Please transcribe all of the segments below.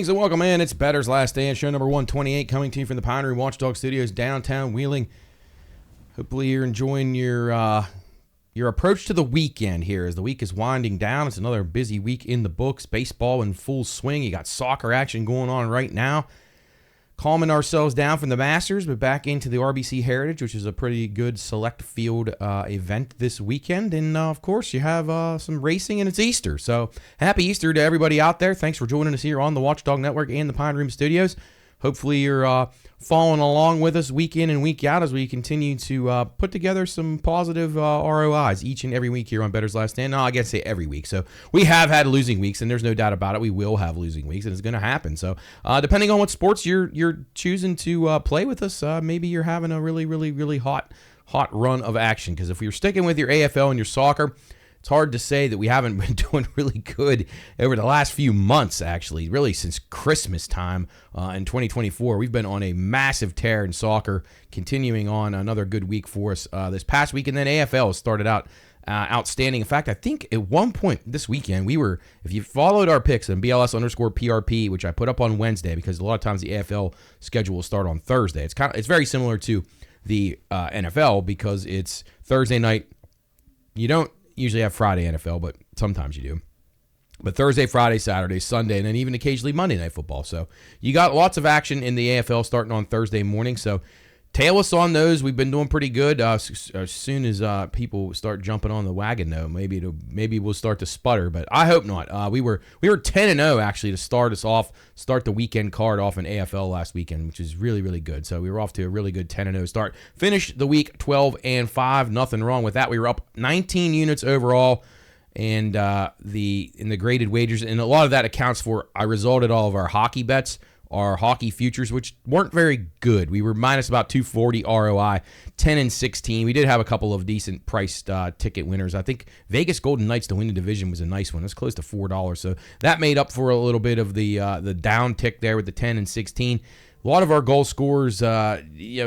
Greetings and welcome in. It's Bettor's Last Stand, show number 128, coming to you from the Pine Room Watchdog Studios, downtown Wheeling. Hopefully you're enjoying your approach to the weekend here as the week is winding down. It's another busy week in the books. Baseball in full swing. You got soccer action going on right now. Calming ourselves down from the Masters, but back into the RBC Heritage, which is a pretty good select field event this weekend. And, of course, you have some racing, and it's Easter. So happy Easter to everybody out there. Thanks for joining us here on the Watchdog Network and the Pine Room Studios. Hopefully you're following along with us week in and week out as we continue to put together some positive ROIs each and every week here on Bettor's Last Stand. No, I guess say every week. So we have had losing weeks, and there's no doubt about it. We will have losing weeks, and it's going to happen. So depending on what sports you're choosing to play with us, maybe you're having a really hot run of action. Because if you're sticking with your AFL and your soccer, it's hard to say that we haven't been doing really good over the last few months, actually, really since Christmas time in 2024. We've been on a massive tear in soccer, continuing on another good week for us this past week. And then AFL started out outstanding. In fact, I think at one point this weekend, if you followed our picks on BLS_PRP, which I put up on Wednesday, because a lot of times the AFL schedule will start on Thursday. It's very similar to the NFL because it's Thursday night. You don't usually have Friday NFL, but sometimes you do. But Thursday, Friday, Saturday, Sunday, and then even occasionally Monday Night Football. So you got lots of action in the AFL starting on Thursday morning. So tail us on those. We've been doing pretty good. As soon as people start jumping on the wagon, though, maybe we'll start to sputter. But I hope not. We were 10-0 actually to start the weekend card off in AFL last weekend, which is really good. So we were off to a really good 10-0 start. Finished the week 12-5. Nothing wrong with that. We were up 19 units overall. And in the graded wagers, and a lot of that accounts for I resulted all of our hockey bets, our hockey futures, which weren't very good. We were minus about 240 ROI, 10-16. We did have a couple of decent priced ticket winners. I think Vegas Golden Knights to win the division was a nice one. It's close to $4, so that made up for a little bit of the down tick there with the 10-16. A lot of our goal scorers, we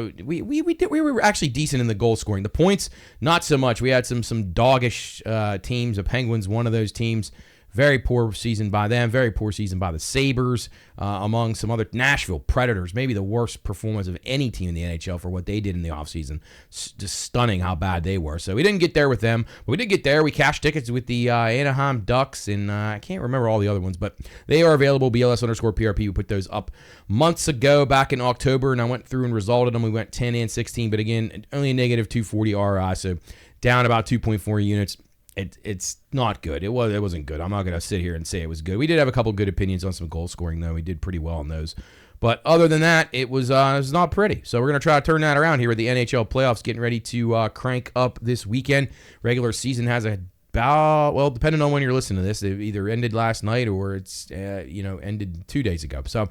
were actually decent in the goal scoring. The points, not so much. We had some doggish teams. The Penguins, one of those teams. Very poor season by them. Very poor season by the Sabres, among some other Nashville Predators. Maybe the worst performance of any team in the NHL for what they did in the offseason. Just stunning how bad they were. So we didn't get there with them. But we did get there. We cashed tickets with the Anaheim Ducks, and I can't remember all the other ones, but they are available. BLS_PRP. We put those up months ago, back in October, and I went through and resulted them. We went 10-16, but again, only a negative 240 RI, so down about 2.4 units. It's not good. It wasn't good. I'm not going to sit here and say it was good. We did have a couple good opinions on some goal scoring, though. We did pretty well on those. But other than that, it was not pretty. So we're going to try to turn that around here with the NHL playoffs getting ready to crank up this weekend. Regular season has depending on when you're listening to this, it either ended last night or it's ended 2 days ago. So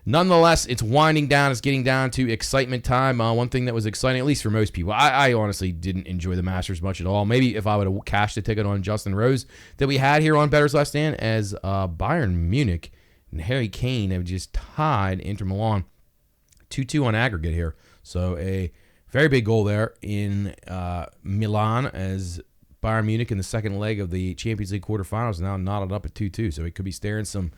nonetheless, it's winding down. It's getting down to excitement time. One thing that was exciting, at least for most people, I honestly didn't enjoy the Masters much at all. Maybe if I would have cashed a ticket on Justin Rose that we had here on Bettor's Last Stand, as Bayern Munich and Harry Kane have just tied Inter Milan 2-2 on aggregate here. So a very big goal there in Milan as Bayern Munich in the second leg of the Champions League quarterfinals now knotted up at 2-2. So it could be staring some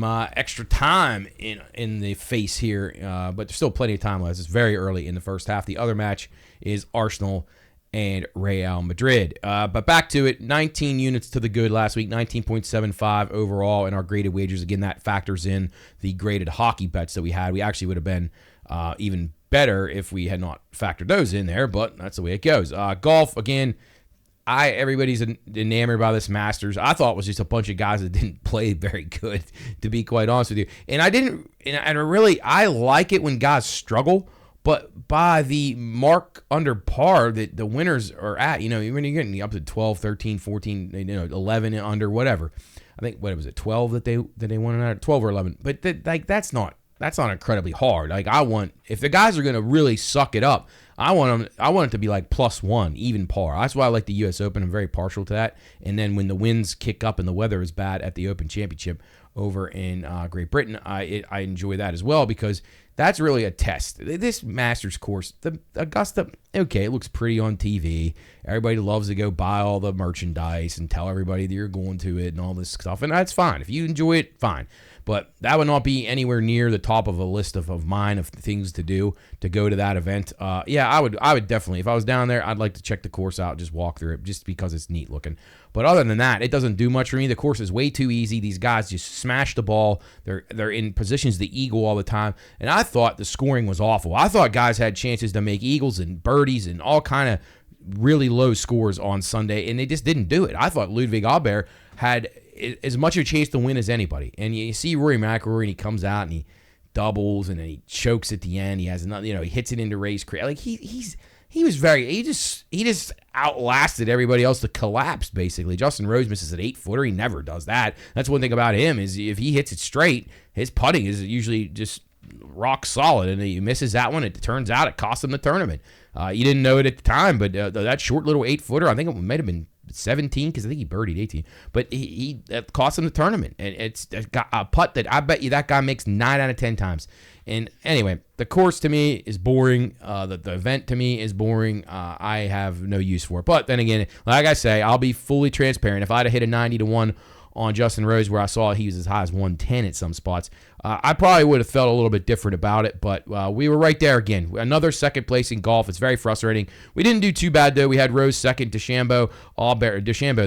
extra time in the face here, but there's still plenty of time left. It's very early in the first half. The other match is Arsenal and Real Madrid. But back to it, 19 units to the good last week, 19.75 overall in our graded wagers. Again, that factors in the graded hockey bets that we had. We actually would have been even better if we had not factored those in there, but that's the way it goes. Golf, again, everybody's enamored by this Masters. I thought it was just a bunch of guys that didn't play very good, to be quite honest with you. And I like it when guys struggle, but by the mark under par that the winners are at, when you're getting up to 12, 13, 14, 11 and under, whatever. I think, what was it, 12 that they won at, 12 or 11. But that's not incredibly hard. If the guys are going to really suck it up, I want it to be like +1, even par. That's why I like the U.S. Open. I'm very partial to that. And then when the winds kick up and the weather is bad at the Open Championship over in Great Britain, I enjoy that as well because that's really a test. This Masters course, the Augusta, okay, it looks pretty on TV. Everybody loves to go buy all the merchandise and tell everybody that you're going to it and all this stuff, and that's fine. If you enjoy it, fine. But that would not be anywhere near the top of a list of mine of things to do to go to that event. Yeah, I would definitely, if I was down there, I'd like to check the course out, just walk through it, just because it's neat looking. But other than that, it doesn't do much for me. The course is way too easy. These guys just smash the ball. They're in positions to eagle all the time. And I thought the scoring was awful. I thought guys had chances to make eagles and birdies and all kind of really low scores on Sunday, and they just didn't do it. I thought Ludwig Aubert had as much of a chance to win as anybody. And you see Rory McIlroy, and he comes out and he doubles, and then he chokes at the end. He has another, he hits it into Ray's career. Like he just outlasted everybody else to collapse, basically. Justin Rose misses an 8-footer. He never does that. That's one thing about him, is if he hits it straight, his putting is usually just rock solid, and he misses that one. It turns out it cost him the tournament. You didn't know it at the time, but that short little 8-footer, I think it might have been 17, because I think he birdied 18, but he cost him the tournament, and it's got a putt that I bet you that guy makes 9 out of 10 times. And anyway, the course to me is boring. The event to me is boring. I have no use for it. But then again, like I say, I'll be fully transparent. If I'd have hit a 90-1 on Justin Rose, where I saw he was as high as 110 at some spots, I probably would have felt a little bit different about it, but we were right there again. Another second place in golf. It's very frustrating. We didn't do too bad, though. We had Rose second, DeChambeau,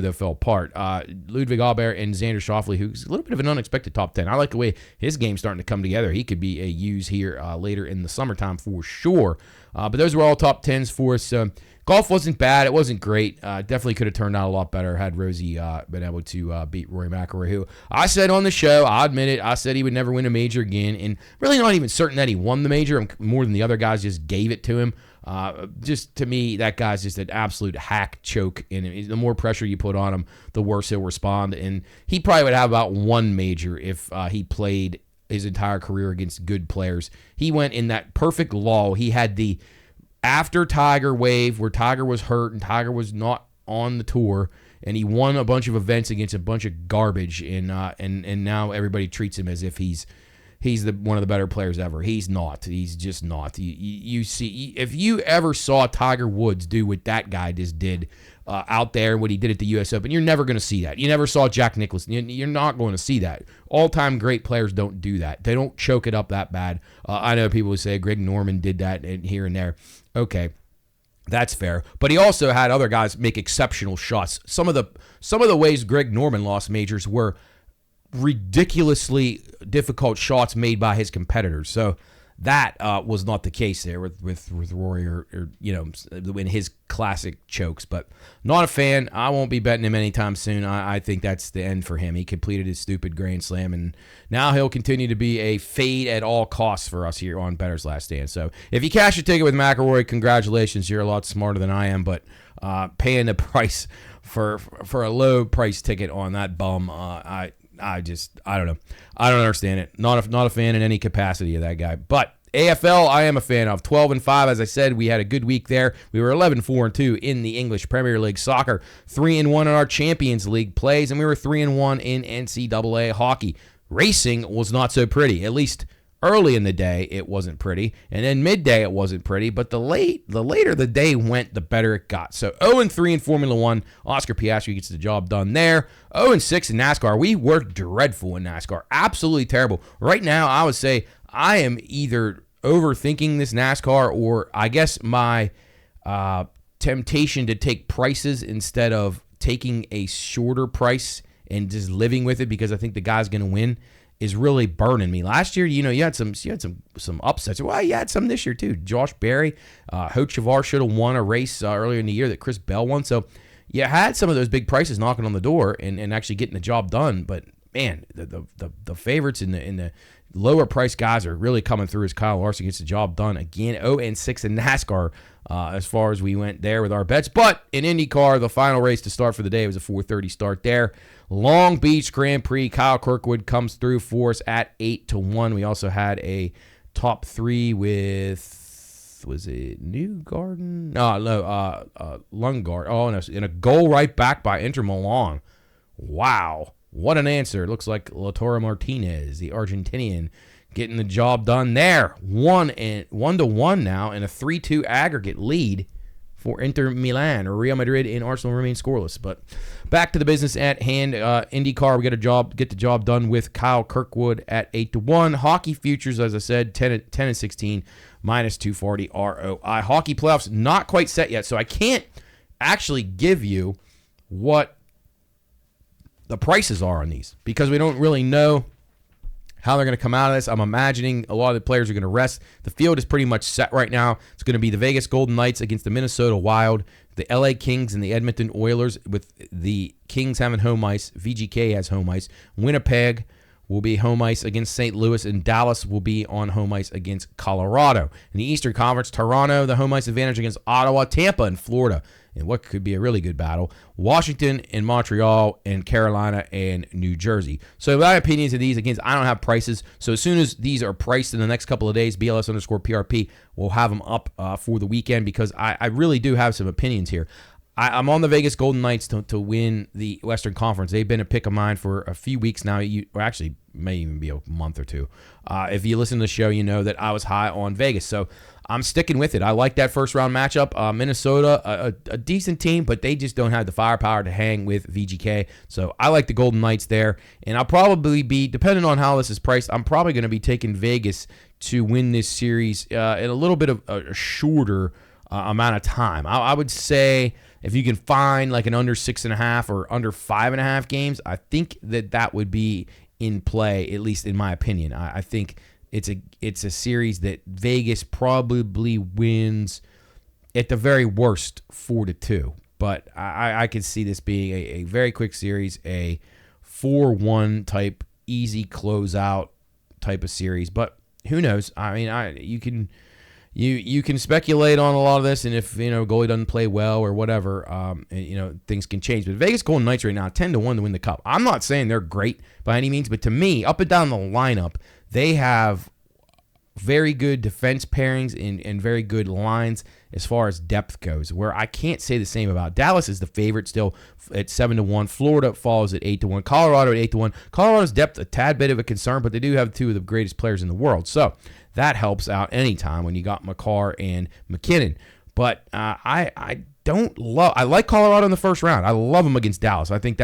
though, fell apart. Ludwig Aubert and Xander Schauffele, who's a little bit of an unexpected top 10. I like the way his game's starting to come together. He could be a use here later in the summertime for sure. But those were all top 10s for us. Golf wasn't bad. It wasn't great. Definitely could have turned out a lot better had Rosie been able to beat Rory McIlroy, who I said on the show, I admit it, I said he would never win a major again, and really not even certain that he won the major. More than the other guys just gave it to him. Just to me, that guy's just an absolute hack choke, and the more pressure you put on him, the worse he'll respond. And he probably would have about one major if he played his entire career against good players. He went in that perfect lull. He had the after Tiger wave where Tiger was hurt and Tiger was not on the tour, and he won a bunch of events against a bunch of garbage, and now everybody treats him as if he's one of the better players ever. He's not. He's just not. You see, if you ever saw Tiger Woods do what that guy just did out there, what he did at the U.S. Open, you're never going to see that. You never saw Jack Nicklaus. You're not going to see that. All-time great players don't do that. They don't choke it up that bad. I know people who say Greg Norman did that here and there. Okay, that's fair. But he also had other guys make exceptional shots. Some of the ways Greg Norman lost majors were ridiculously difficult shots made by his competitors. So that was not the case there with Rory or in his classic chokes. But not a fan. I won't be betting him anytime soon. I think that's the end for him. He completed his stupid Grand Slam, and now he'll continue to be a fade at all costs for us here on Bettor's Last Stand. So if you cash a ticket with McIlroy, congratulations. You're a lot smarter than I am, but paying the price for a low price ticket on that bum, I don't know. I don't understand it. Not a fan in any capacity of that guy. But AFL, I am a fan of. 12-5, as I said, we had a good week there. We were 11-4-2 in the English Premier League soccer, 3-1 in our Champions League plays, and we were 3-1 in NCAA hockey. Racing was not so pretty. At least early in the day, it wasn't pretty, and then midday, it wasn't pretty. But the later the day went, the better it got. So 0-3 in Formula One. Oscar Piastri gets the job done there. 0-6 in NASCAR. We were dreadful in NASCAR. Absolutely terrible. Right now, I would say I am either overthinking this NASCAR, or I guess my temptation to take prices instead of taking a shorter price and just living with it because I think the guy's going to win is really burning me. Last year, you had some upsets. Well, you had some this year too. Josh Berry, Hochevar should have won a race earlier in the year that Chris Bell won. So you had some of those big prices knocking on the door and actually getting the job done. But man, the favorites in the lower price guys are really coming through as Kyle Larson gets the job done again. 0-6 in NASCAR as far as we went there with our bets. But in IndyCar, the final race to start for the day was a 4:30 start there. Long Beach Grand Prix, Kyle Kirkwood comes through for us at 8-1. We also had a top three with, was it Newgarden? No, Lundgaard. Oh, no, and a goal right back by Inter Milan. Wow. What an answer. It looks like Lautaro Martinez, the Argentinian, getting the job done there. 1-1 now, and a 3-2 aggregate lead for Inter Milan. Or Real Madrid and Arsenal remain scoreless. But back to the business at hand. IndyCar, we get the job done with Kyle Kirkwood at 8-1. Hockey futures, as I said, 10-16, minus 240 ROI. Hockey playoffs not quite set yet, so I can't actually give you what the prices are on these because we don't really know how they're going to come out of this. I'm imagining a lot of the players are going to rest. The field is pretty much set right now. It's going to be the Vegas Golden Knights against the Minnesota Wild, the LA Kings and the Edmonton Oilers, with the Kings having home ice. VGK has home ice. Winnipeg will be home ice against St. Louis, and Dallas will be on home ice against Colorado. In the Eastern Conference, Toronto, the home ice advantage against Ottawa, Tampa, and Florida, in what could be a really good battle. Washington and Montreal, and Carolina and New Jersey. So my opinions of these, again, I don't have prices. So as soon as these are priced in the next couple of days, BLS_PRP will have them up for the weekend because I really do have some opinions here. I'm on the Vegas Golden Knights to win the Western Conference. They've been a pick of mine for a few weeks now, or actually may even be a month or two. If you listen to the show, you know that I was high on Vegas. So I'm sticking with it. I like that first-round matchup. Minnesota, a decent team, but they just don't have the firepower to hang with VGK. So I like the Golden Knights there. And I'll probably be, depending on how this is priced, I'm probably going to be taking Vegas to win this series in a little bit of a shorter amount of time. I would say if you can find like an under 6.5 or under 5.5 games, I think that would be in play, at least in my opinion. I think it's a series that Vegas probably wins at the very worst 4-2. But I could see this being a very quick series, a 4-1 type easy closeout type of series. But who knows? I mean, you can speculate on a lot of this, and if goalie doesn't play well or whatever, things can change. But Vegas Golden Knights right now 10-1 to win the Cup. I'm not saying they're great by any means, but to me, up and down the lineup, they have very good defense pairings and very good lines as far as depth goes, where I can't say the same about Dallas. Is the favorite still at 7-1. Florida follows at 8-1. Colorado at 8-1. Colorado's depth a tad bit of a concern, but they do have two of the greatest players in the world. So that helps out anytime when you got McCarr and McKinnon. But I like Colorado in the first round. I love them against Dallas. I think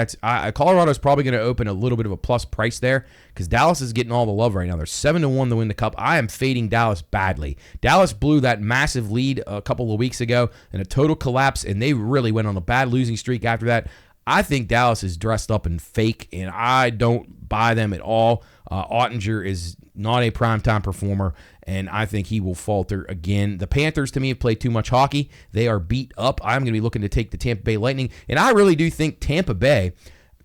Colorado's probably going to open a little bit of a plus price there because Dallas is getting all the love right now. They're 7-1 to win the Cup. I am fading Dallas badly. Dallas blew that massive lead a couple of weeks ago in a total collapse, and they really went on a bad losing streak after that. I think Dallas is dressed up and fake, and I don't buy them at all. Ottinger is not a primetime performer, and I think he will falter again. The Panthers, to me, have played too much hockey. They are beat up. I'm going to be looking to take the Tampa Bay Lightning, and I really do think Tampa Bay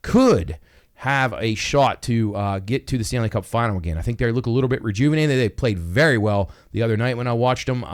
could have a shot to get to the Stanley Cup final again. I think they look a little bit rejuvenated. They played very well the other night when I watched them.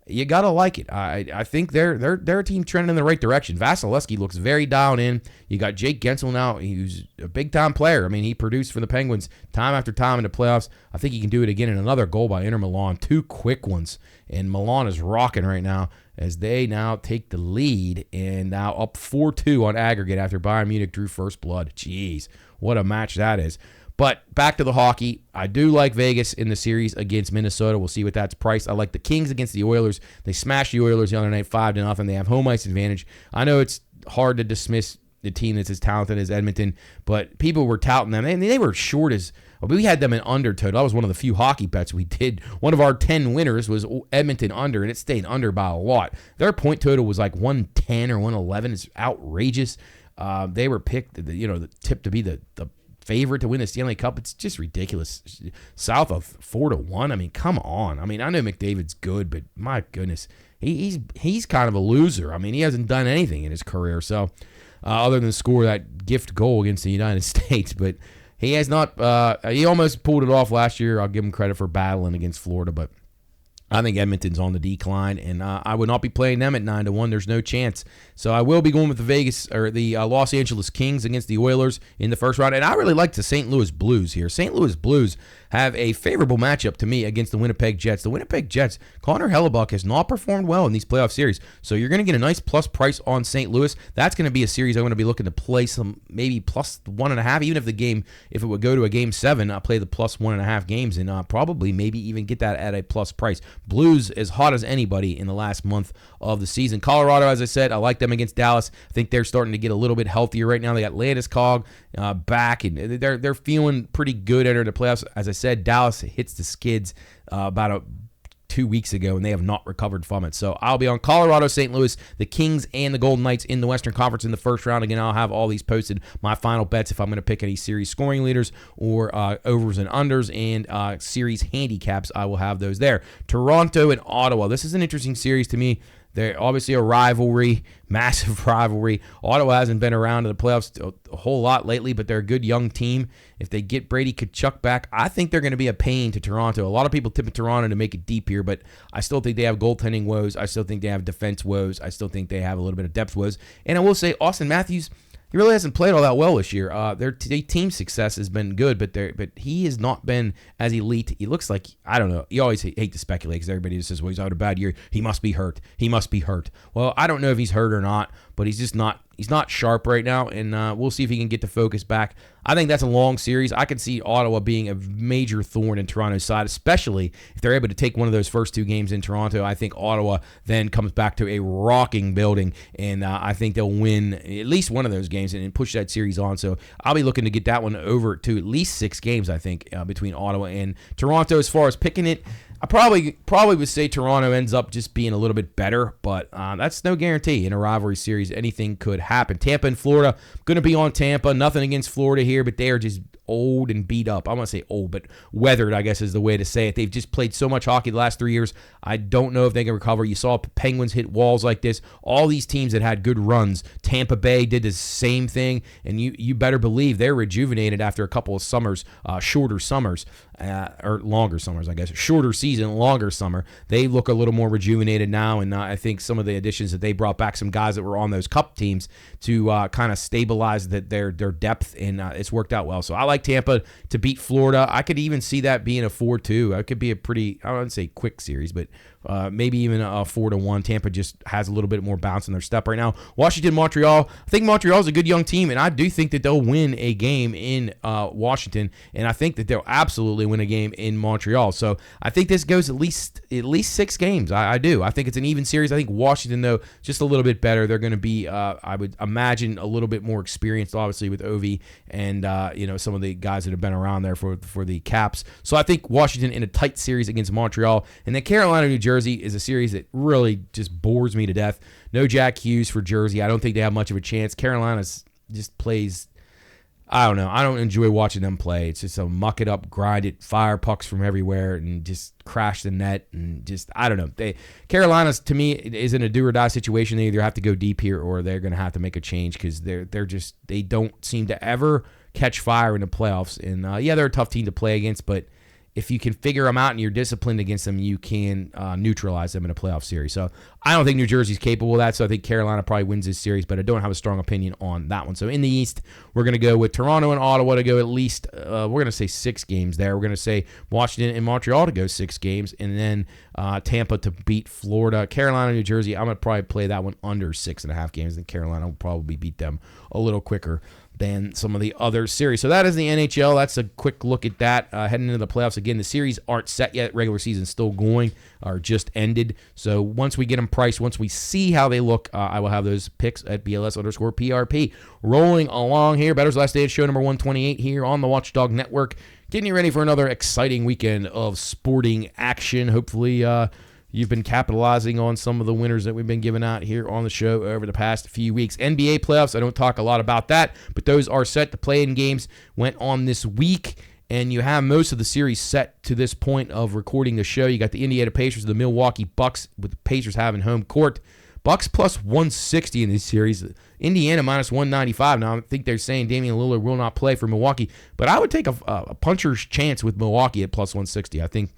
You got to like it. I think they're a team trending in the right direction. Vasilevsky looks very dialed in. You got Jake Gensel now. He's a big-time player. I mean, he produced for the Penguins time after time in the playoffs. I think he can do it again in another goal by Inter Milan. Two quick ones. And Milan is rocking right now as they now take the lead and now up 4-2 on aggregate after Bayern Munich drew first blood. Jeez, what a match that is. But back to the hockey. I do like Vegas in the series against Minnesota. We'll see what that's priced. I like the Kings against the Oilers. They smashed the Oilers the other night 5-0. They have home ice advantage. I know it's hard to dismiss the team that's as talented as Edmonton, but people were touting them. They were short as we had them in under total. That was one of the few hockey bets we did. One of our 10 winners was Edmonton under, and it stayed under by a lot. Their point total was like 110 or 111. It's outrageous. They were picked, the tip to be the favorite to win the Stanley Cup. It's just ridiculous. South of 4-1. I mean, come on. I mean, I know McDavid's good, but my goodness, he's kind of a loser. I mean, he hasn't done anything in his career, so other than score that gift goal against the United States, but he has not. He almost pulled it off last year. I'll give him credit for battling against Florida, but I think Edmonton's on the decline, and I would not be playing them at 9-1. There's no chance. So I will be going with the Los Angeles Kings against the Oilers in the first round. And I really like the St. Louis Blues here. St. Louis Blues have a favorable matchup to me against the Winnipeg Jets. The Winnipeg Jets, Connor Hellebuck has not performed well in these playoff series, so you're going to get a nice plus price on St. Louis. That's going to be a series I'm going to be looking to play some maybe plus 1.5, even if it would go to a game 7, I'll play the plus 1.5 games and probably maybe even get that at a plus price. Blues as hot as anybody in the last month of the season. Colorado, as I said, I like them against Dallas. I think they're starting to get a little bit healthier right now. They got Landeskog back, and they're feeling pretty good entering the playoffs. As I said, Dallas hits the skids about 2 weeks ago, and they have not recovered from it. So I'll be on Colorado, St. Louis, the Kings, and the Golden Knights in the Western Conference in the first round. Again, I'll have all these posted, my final bets if I'm going to pick any series scoring leaders or overs and unders, and series handicaps. I will have those there. Toronto and Ottawa. This is an interesting series to me. They're obviously a rivalry, massive rivalry. Ottawa hasn't been around in the playoffs a whole lot lately, but they're a good young team. If they get Brady Tkachuk back, I think they're going to be a pain to Toronto. A lot of people tip Toronto to make it deep here, but I still think they have goaltending woes. I still think they have defense woes. I still think they have a little bit of depth woes. And I will say, Austin Matthews, he really hasn't played all that well this year. Their team success has been good, but he has not been as elite. He looks like, I don't know. You always hate to speculate because everybody just says, well, he's had a bad year. He must be hurt. He must be hurt. Well, I don't know if he's hurt or not, but he's just not. He's not sharp right now, and we'll see if he can get the focus back. I think that's a long series. I can see Ottawa being a major thorn in Toronto's side, especially if they're able to take one of those first 2 games in Toronto. I think Ottawa then comes back to a rocking building, and I think they'll win at least one of those games and push that series on. So I'll be looking to get that one over to at least 6 games, I think, between Ottawa and Toronto. As far as picking it, I probably would say Toronto ends up just being a little bit better, but that's no guarantee. In a rivalry series, anything could happen. Tampa and Florida, going to be on Tampa. Nothing against Florida here, but they are just old and beat up. I want to say old, but weathered, I guess is the way to say it. They've just played so much hockey the last 3 years. I don't know if they can recover. You saw Penguins hit walls like this. All these teams that had good runs, Tampa Bay did the same thing, and you better believe they're rejuvenated after a couple of summers, shorter summers, or longer summers, I guess. Shorter season, longer summer. They look a little more rejuvenated now, and I think some of the additions that they brought back, some guys that were on those cup teams to kind of stabilize their depth, and it's worked out well. So I like Tampa to beat Florida. I could even see that being a 4-2. It could be a pretty, I wouldn't say quick series, but maybe even a 4-1. Tampa just has a little bit more bounce in their step right now. Washington, Montreal. I think Montreal's a good young team, and I do think that they'll win a game in Washington, and I think that they'll absolutely win a game in Montreal. So I think this goes at least 6 games. I do. I think it's an even series. I think Washington, though, just a little bit better. They're going to be, I would imagine, a little bit more experienced, obviously, with Ovi and some of the guys that have been around there for the Caps. So I think Washington in a tight series against Montreal. And then Carolina, New Jersey is a series that really just bores me to death. No Jack Hughes for Jersey. I don't think they have much of a chance. Carolina just plays, I don't know. I don't enjoy watching them play. It's just a muck it up, grind it, fire pucks from everywhere, and just crash the net. And just, I don't know. Carolina's, to me, isn't a do or die situation. They either have to go deep here or they're going to have to make a change because they don't seem to ever catch fire in the playoffs. And they're a tough team to play against, but if you can figure them out and you're disciplined against them, you can neutralize them in a playoff series. So I don't think New Jersey's capable of that, so I think Carolina probably wins this series, but I don't have a strong opinion on that one. So in the East, we're going to go with Toronto and Ottawa to go at least, we're going to say 6 games there. We're going to say Washington and Montreal to go 6 games, and then Tampa to beat Florida. Carolina, New Jersey, I'm going to probably play that one under 6.5 games, and Carolina will probably beat them a little quicker than some of the other series. So that is the NHL. That's a quick look at that. Heading into the playoffs, again, the series aren't set yet. Regular season's still going or just ended. So once we get them priced, once we see how they look, I will have those picks at BLS_PRP. Rolling along here. Bettor's Last Day at show number 128 here on the Watchdog Network. Getting you ready for another exciting weekend of sporting action. Hopefully, you've been capitalizing on some of the winners that we've been giving out here on the show over the past few weeks. NBA playoffs, I don't talk a lot about that, but those are set. The play-in games went on this week, and you have most of the series set to this point of recording the show. You got the Indiana Pacers, the Milwaukee Bucks, with the Pacers having home court. Bucks plus 160 in this series. Indiana minus 195. Now, I think they're saying Damian Lillard will not play for Milwaukee, but I would take a puncher's chance with Milwaukee at plus 160. I think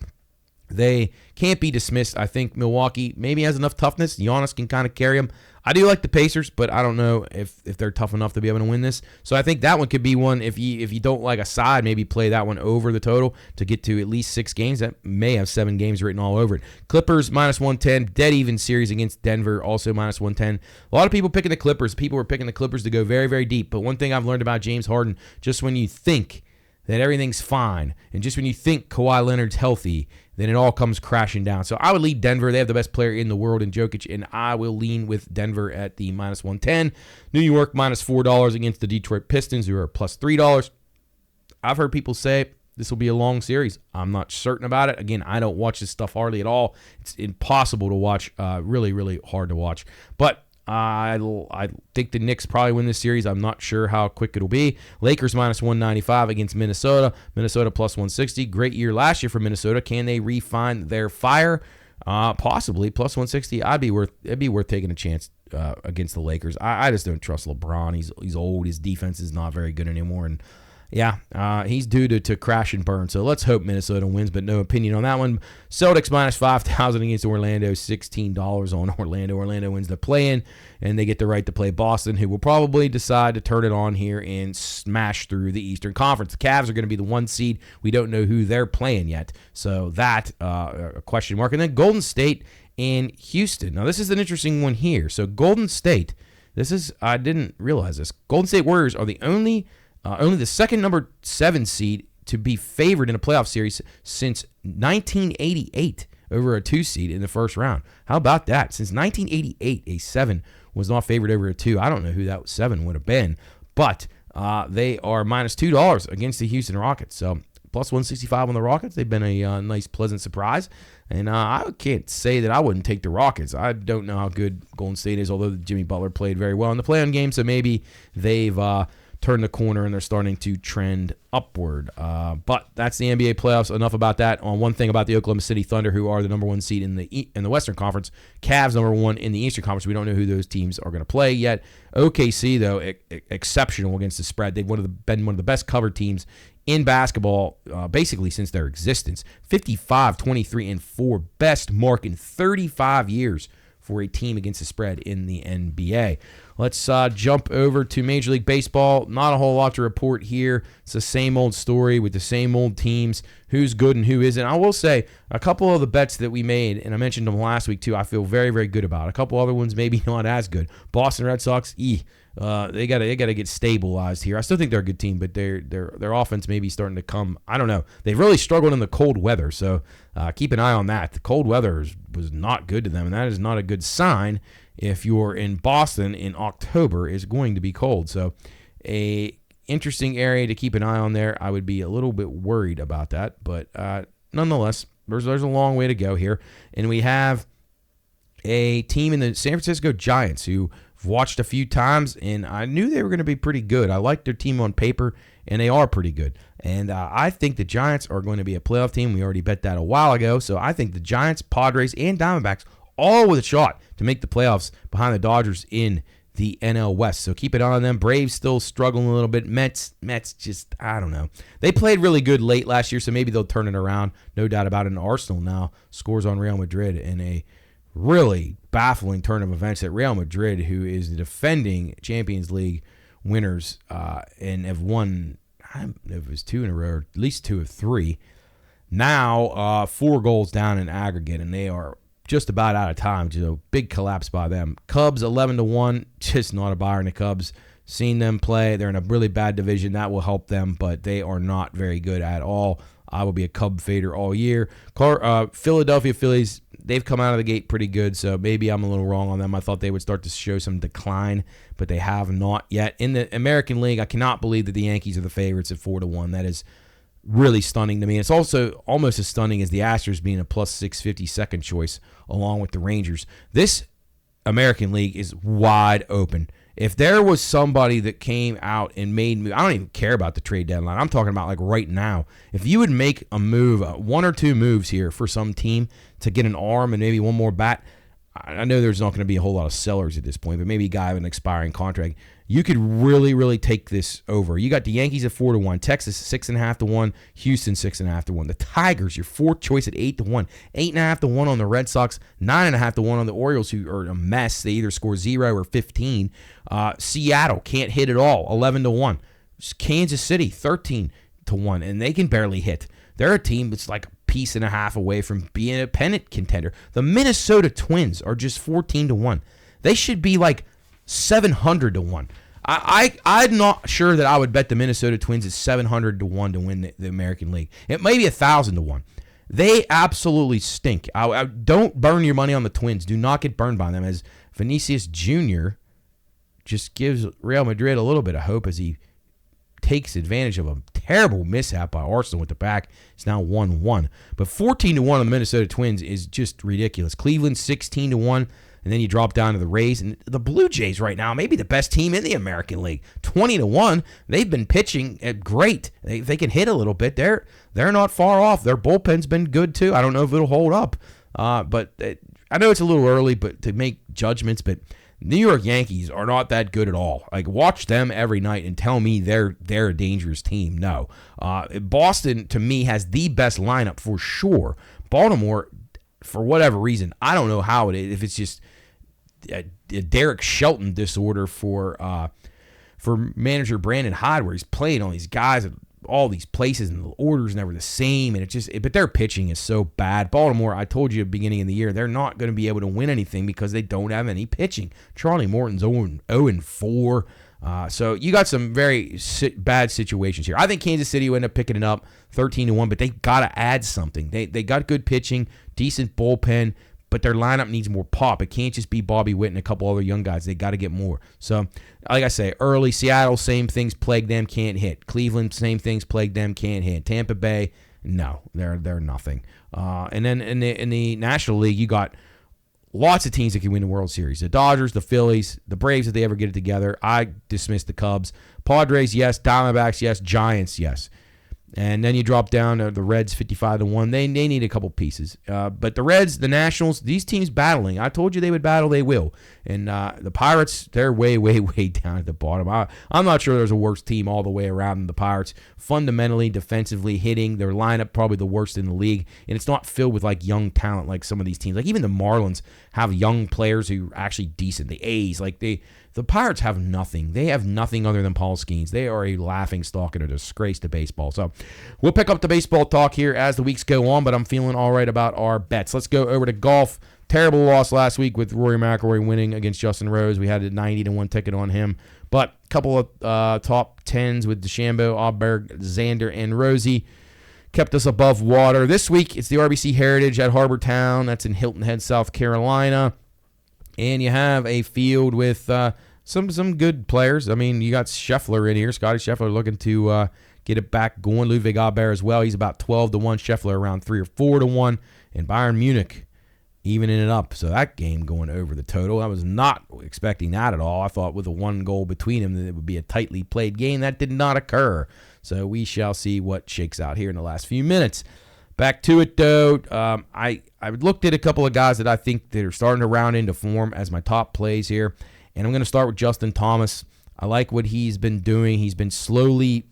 They can't be dismissed. I think Milwaukee maybe has enough toughness. Giannis can kind of carry them. I do like the Pacers, but I don't know if they're tough enough to be able to win this. So I think that one could be one. If you don't like a side, maybe play that one over the total to get to at least 6 games. That may have 7 games written all over it. Clippers -110, dead even series against Denver, also -110. A lot of people picking the Clippers. People were picking the Clippers to go very, very deep. But one thing I've learned about James Harden, just when you think that everything's fine, and just when you think Kawhi Leonard's healthy, then it all comes crashing down. So I would lead Denver. They have the best player in the world in Jokic, and I will lean with Denver at the -110. New York -$4 against the Detroit Pistons, who are +$3. I've heard people say this will be a long series. I'm not certain about it. Again, I don't watch this stuff hardly at all. It's impossible to watch, really, really hard to watch. But I think the Knicks probably win this series. I'm not sure how quick it'll be. Lakers -195 against Minnesota. Minnesota +160. Great year last year for Minnesota. Can they refine their fire? Possibly. +160. It'd be worth taking a chance against the Lakers. I just don't trust LeBron. He's old. His defense is not very good anymore. And yeah, he's due to crash and burn. So let's hope Minnesota wins, but no opinion on that one. Celtics -5,000 against Orlando, $16 on Orlando. Orlando wins the play-in, and they get the right to play Boston, who will probably decide to turn it on here and smash through the Eastern Conference. The Cavs are going to be the 1 seed. We don't know who they're playing yet, so that a question mark. And then Golden State and Houston. Now, this is an interesting one here. So Golden State, I didn't realize this. Golden State Warriors are the only the second number 7 seed to be favored in a playoff series since 1988 over a 2 seed in the first round. How about that? Since 1988, a 7 was not favored over a 2. I don't know who that 7 would have been, but they are -$2 against the Houston Rockets. So +165 on the Rockets. They've been a nice, pleasant surprise. And I can't say that I wouldn't take the Rockets. I don't know how good Golden State is, although Jimmy Butler played very well in the play-in game, so maybe they've turned the corner and they're starting to trend upward. But that's the NBA playoffs. Enough about that. On one thing about the Oklahoma City Thunder, who are the number 1 seed in the Western Conference. Cavs number 1 in the Eastern Conference. We don't know who those teams are going to play yet. OKC, though, exceptional against the spread. They've been one of the best covered teams in basketball basically since their existence. 55-23-4, best mark in 35 years for a team against the spread in the NBA. Let's jump over to Major League Baseball. Not a whole lot to report here. It's the same old story with the same old teams, who's good and who isn't. I will say a couple of the bets that we made, and I mentioned them last week too, I feel very, very good about. A couple other ones maybe not as good. Boston Red Sox, they gotta get stabilized here. I still think they're a good team, but their offense may be starting to come. I don't know. They've really struggled in the cold weather, so keep an eye on that. The cold weather was not good to them, and that is not a good sign. If you're in Boston in October, is going to be cold. So a interesting area to keep an eye on there. I would be a little bit worried about that, but nonetheless, there's a long way to go here. And we have a team in the San Francisco Giants who I've watched a few times, and I knew they were going to be pretty good. I liked their team on paper, and they are pretty good. And I think the Giants are going to be a playoff team. We already bet that a while ago. So I think the Giants, Padres, and Diamondbacks all with a shot to make the playoffs behind the Dodgers in the NL West. So keep an eye on them. Braves still struggling a little bit. Mets just, I don't know. They played really good late last year, so maybe they'll turn it around. No doubt about it. And Arsenal now scores on Real Madrid in a really baffling turn of events that Real Madrid, who is the defending Champions League winners and have won, I don't know if it was 2 in a row, or at least 2 of 3, now 4 goals down in aggregate, and they are just about out of time. Just a big collapse by them. Cubs 11-1, just not a buyer in the Cubs. Seen them play. They're in a really bad division. That will help them, but they are not very good at all. I will be a Cub fader all year. Philadelphia Phillies, they've come out of the gate pretty good, so maybe I'm a little wrong on them. I thought they would start to show some decline, but they have not yet. In the American League, I cannot believe that the Yankees are the favorites at 4-1. That is really stunning to me. It's also almost as stunning as the Astros being a +650 second choice along with the Rangers. This American League is wide open. If there was somebody that came out and made moves, I don't even care about the trade deadline. I'm talking about like right now. If you would make a move, 1 or 2 moves here for some team to get an arm and maybe one more bat, I know there's not going to be a whole lot of sellers at this point, but maybe a guy with an expiring contract. You could really, really take this over. You got the Yankees at 4-1, Texas 6.5-1, Houston 6.5-1. The Tigers, your fourth choice at 8-1, 8.5-1 on the Red Sox, 9.5-1 on the Orioles, who are a mess. They either score 0 or 15. Seattle can't hit at all, 11-1. Kansas City 13-1, and they can barely hit. They're a team that's like a piece and a half away from being a pennant contender. The Minnesota Twins are just 14-1. They should be like 700-1. I'm not sure that I would bet the Minnesota Twins at 700-1 to win the American League. It may be 1,000-1. They absolutely stink. I don't burn your money on the Twins. Do not get burned by them, as Vinicius Jr. just gives Real Madrid a little bit of hope as he takes advantage of a terrible mishap by Arsenal with the back. It's now 1-1. But 14-1 on the Minnesota Twins is just ridiculous. Cleveland 16-1. And then you drop down to the Rays. And the Blue Jays right now, maybe the best team in the American League. 20-1. They've been pitching great. They can hit a little bit. They're not far off. Their bullpen's been good too. I don't know if it'll hold up. But I know it's a little early to make judgments, but New York Yankees are not that good at all. Like, watch them every night and tell me they're a dangerous team. No. Boston, to me, has the best lineup for sure. Baltimore, for whatever reason, I don't know how it is. If it's just a Derek Shelton disorder for manager Brandon Hyde, where he's playing all these guys at all these places and the order's never the same, and but their pitching is so bad. Baltimore, I told you at the beginning of the year, they're not going to be able to win anything because they don't have any pitching. Charlie Morton's 0-4. So you got some very bad situations here. I think Kansas City will end up picking it up 13-1, but they got to add something. They got good pitching, decent bullpen, but their lineup needs more pop. It can't just be Bobby Witt and a couple other young guys. They got to get more. So, like I say, early Seattle, same things plague them, can't hit. Cleveland, same things plague them, can't hit. Tampa Bay, no, they're nothing. And then in the National League, you got lots of teams that can win the World Series. The Dodgers, the Phillies, the Braves, if they ever get it together. I dismiss the Cubs. Padres, yes. Diamondbacks, yes. Giants, yes. And then you drop down to the Reds, 55-1. They need a couple pieces. But the Reds, the Nationals, these teams battling. I told you they would battle. They will. And the Pirates, they're way, way, way down at the bottom. I'm not sure there's a worse team all the way around than the Pirates. Fundamentally, defensively, hitting, their lineup probably the worst in the league. And it's not filled with like young talent like some of these teams. Like even the Marlins have young players who are actually decent. The A's, the Pirates have nothing. They have nothing other than Paul Skeens. They are a laughingstock and a disgrace to baseball. So we'll pick up the baseball talk here as the weeks go on, but I'm feeling all right about our bets. Let's go over to golf. Terrible loss last week with Rory McIlroy winning against Justin Rose. We had a 90-1 ticket on him. But a couple of top 10s with DeChambeau, Aberg, Xander, and Rosie kept us above water. This week, it's the RBC Heritage at Harbor Town. That's in Hilton Head, South Carolina. And you have a field with some good players. I mean, you got Scheffler in here. Scotty Scheffler looking to get it back going. Ludwig Aberg as well. He's about 12-1. Scheffler around 3 or 4-1. And Bayern Munich evening it up. So that game going over the total. I was not expecting that at all. I thought with a 1 goal between them that it would be a tightly played game. That did not occur. So we shall see what shakes out here in the last few minutes. Back to it, though. I looked at a couple of guys that I think that are starting to round into form as my top plays here. And I'm going to start with Justin Thomas. I like what he's been doing. He's been slowly,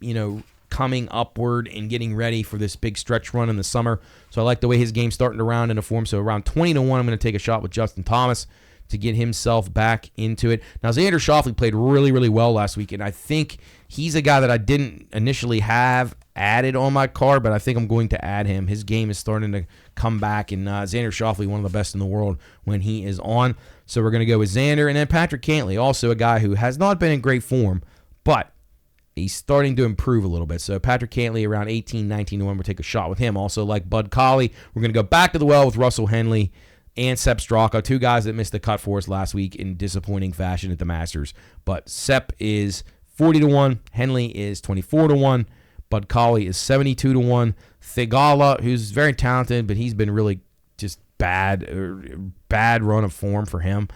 coming upward and getting ready for this big stretch run in the summer. So I like the way his game's starting to round into form. So around 20-1, I'm going to take a shot with Justin Thomas to get himself back into it. Now, Xander Schauffele played really, really well last week, and I think he's a guy that I didn't initially have added on my card, but I think I'm going to add him. His game is starting to come back, and Xander Schauffele, one of the best in the world when he is on. So we're going to go with Xander, and then Patrick Cantlay, also a guy who has not been in great form, but he's starting to improve a little bit. So Patrick Cantlay around 18-19-1, we'll take a shot with him. Also like Bud Colley, we're going to go back to the well with Russell Henley and Sepp Straka, two guys that missed the cut for us last week in disappointing fashion at the Masters. But Sepp is 40-1, Henley is 24-1, Bud Colley is 72-1. Thigala, who's very talented, but he's been really just bad run of form for him.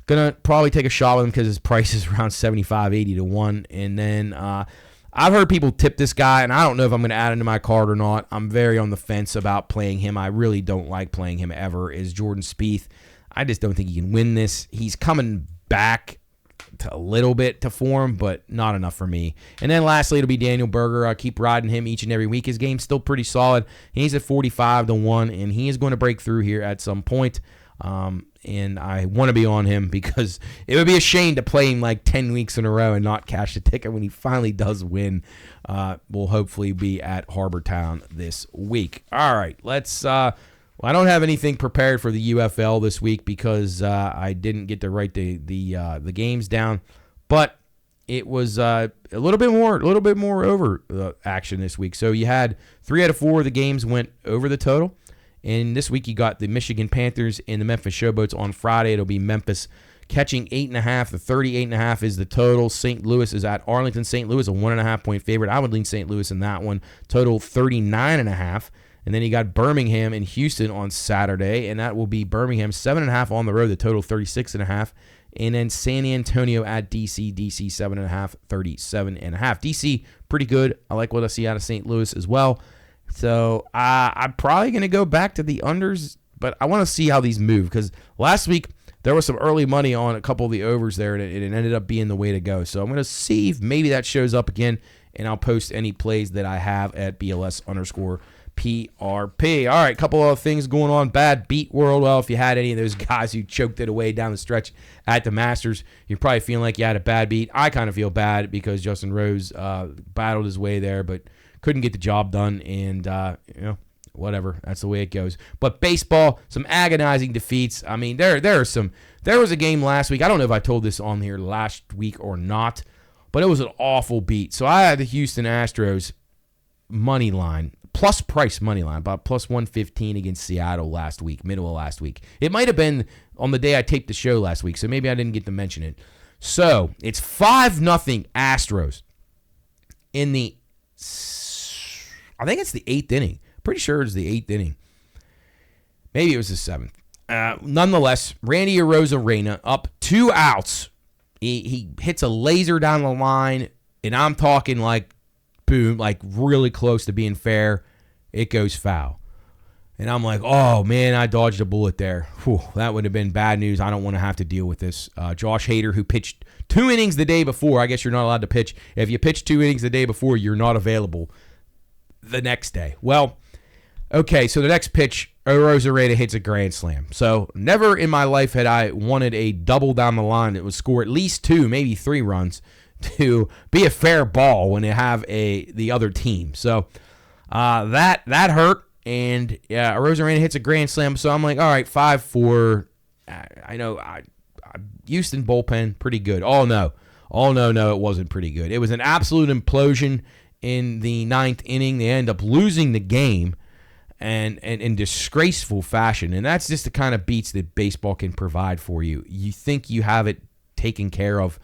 Gonna probably take a shot with him because his price is around 75-80-1. And then I've heard people tip this guy, and I don't know if I'm going to add him to my card or not. I'm very on the fence about playing him. I really don't like playing him ever, is Jordan Spieth. I just don't think he can win this. He's coming back to a little bit to form, but not enough for me. And then lastly, it'll be Daniel Berger. I keep riding him each and every week. His game's still pretty solid. He's at 45-1, and he is going to break through here at some point. And I want to be on him because it would be a shame to play him like 10 weeks in a row and not cash the ticket when he finally does win. We'll hopefully be at Harbor Town this week. All right, let's. I don't have anything prepared for the UFL this week because I didn't get to write the games down, but it was a little bit more over action this week. So you had 3 out of 4 of the games went over the total. And this week you got the Michigan Panthers and the Memphis Showboats on Friday. It'll be Memphis catching 8.5. The 38.5 is the total. St. Louis is at Arlington. St. Louis a 1.5-point favorite. I would lean St. Louis in that one. Total 39.5. And then you got Birmingham and Houston on Saturday, and that will be Birmingham 7.5 on the road. The total 36.5. And then San Antonio at DC. DC 7.5, 37.5. DC pretty good. I like what I see out of St. Louis as well. So I'm probably going to go back to the unders, but I want to see how these move because last week there was some early money on a couple of the overs there, and it ended up being the way to go. So I'm going to see if maybe that shows up again, and I'll post any plays that I have at BLS_PRP. All right, couple of things going on. Bad beat world. Well, if you had any of those guys who choked it away down the stretch at the Masters, you're probably feeling like you had a bad beat. I kind of feel bad because Justin Rose battled his way there, but couldn't get the job done, and, whatever. That's the way it goes. But baseball, some agonizing defeats. I mean, there was a game last week. I don't know if I told this on here last week or not, but it was an awful beat. So I had the Houston Astros money line, plus price money line, about plus 115 against Seattle last week, middle of last week. It might have been on the day I taped the show last week, so maybe I didn't get to mention it. So it's 5-0 Astros in the I think it's the 8th inning. Pretty sure it's the 8th inning. Maybe it was the 7th. Nonetheless, Randy Arozarena up 2 outs. He hits a laser down the line, and I'm talking like, boom, like really close to being fair. It goes foul. And I'm like, oh, man, I dodged a bullet there. Whew, that would have been bad news. I don't want to have to deal with this. Josh Hader, who pitched 2 innings the day before. I guess you're not allowed to pitch. If you pitch 2 innings the day before, you're not available the next day. Well, okay, so the next pitch, Arozarena hits a grand slam. So never in my life had I wanted a double down the line that would score at least 2, maybe 3 runs to be a fair ball when they have the other team. So that hurt, and Arozarena hits a grand slam. So I'm like, all right, 5-4. I know Houston bullpen pretty good. Oh no, it wasn't pretty good. It was an absolute implosion. In the 9th inning, they end up losing the game and in disgraceful fashion. And that's just the kind of beats that baseball can provide for you. You think you have it taken care of,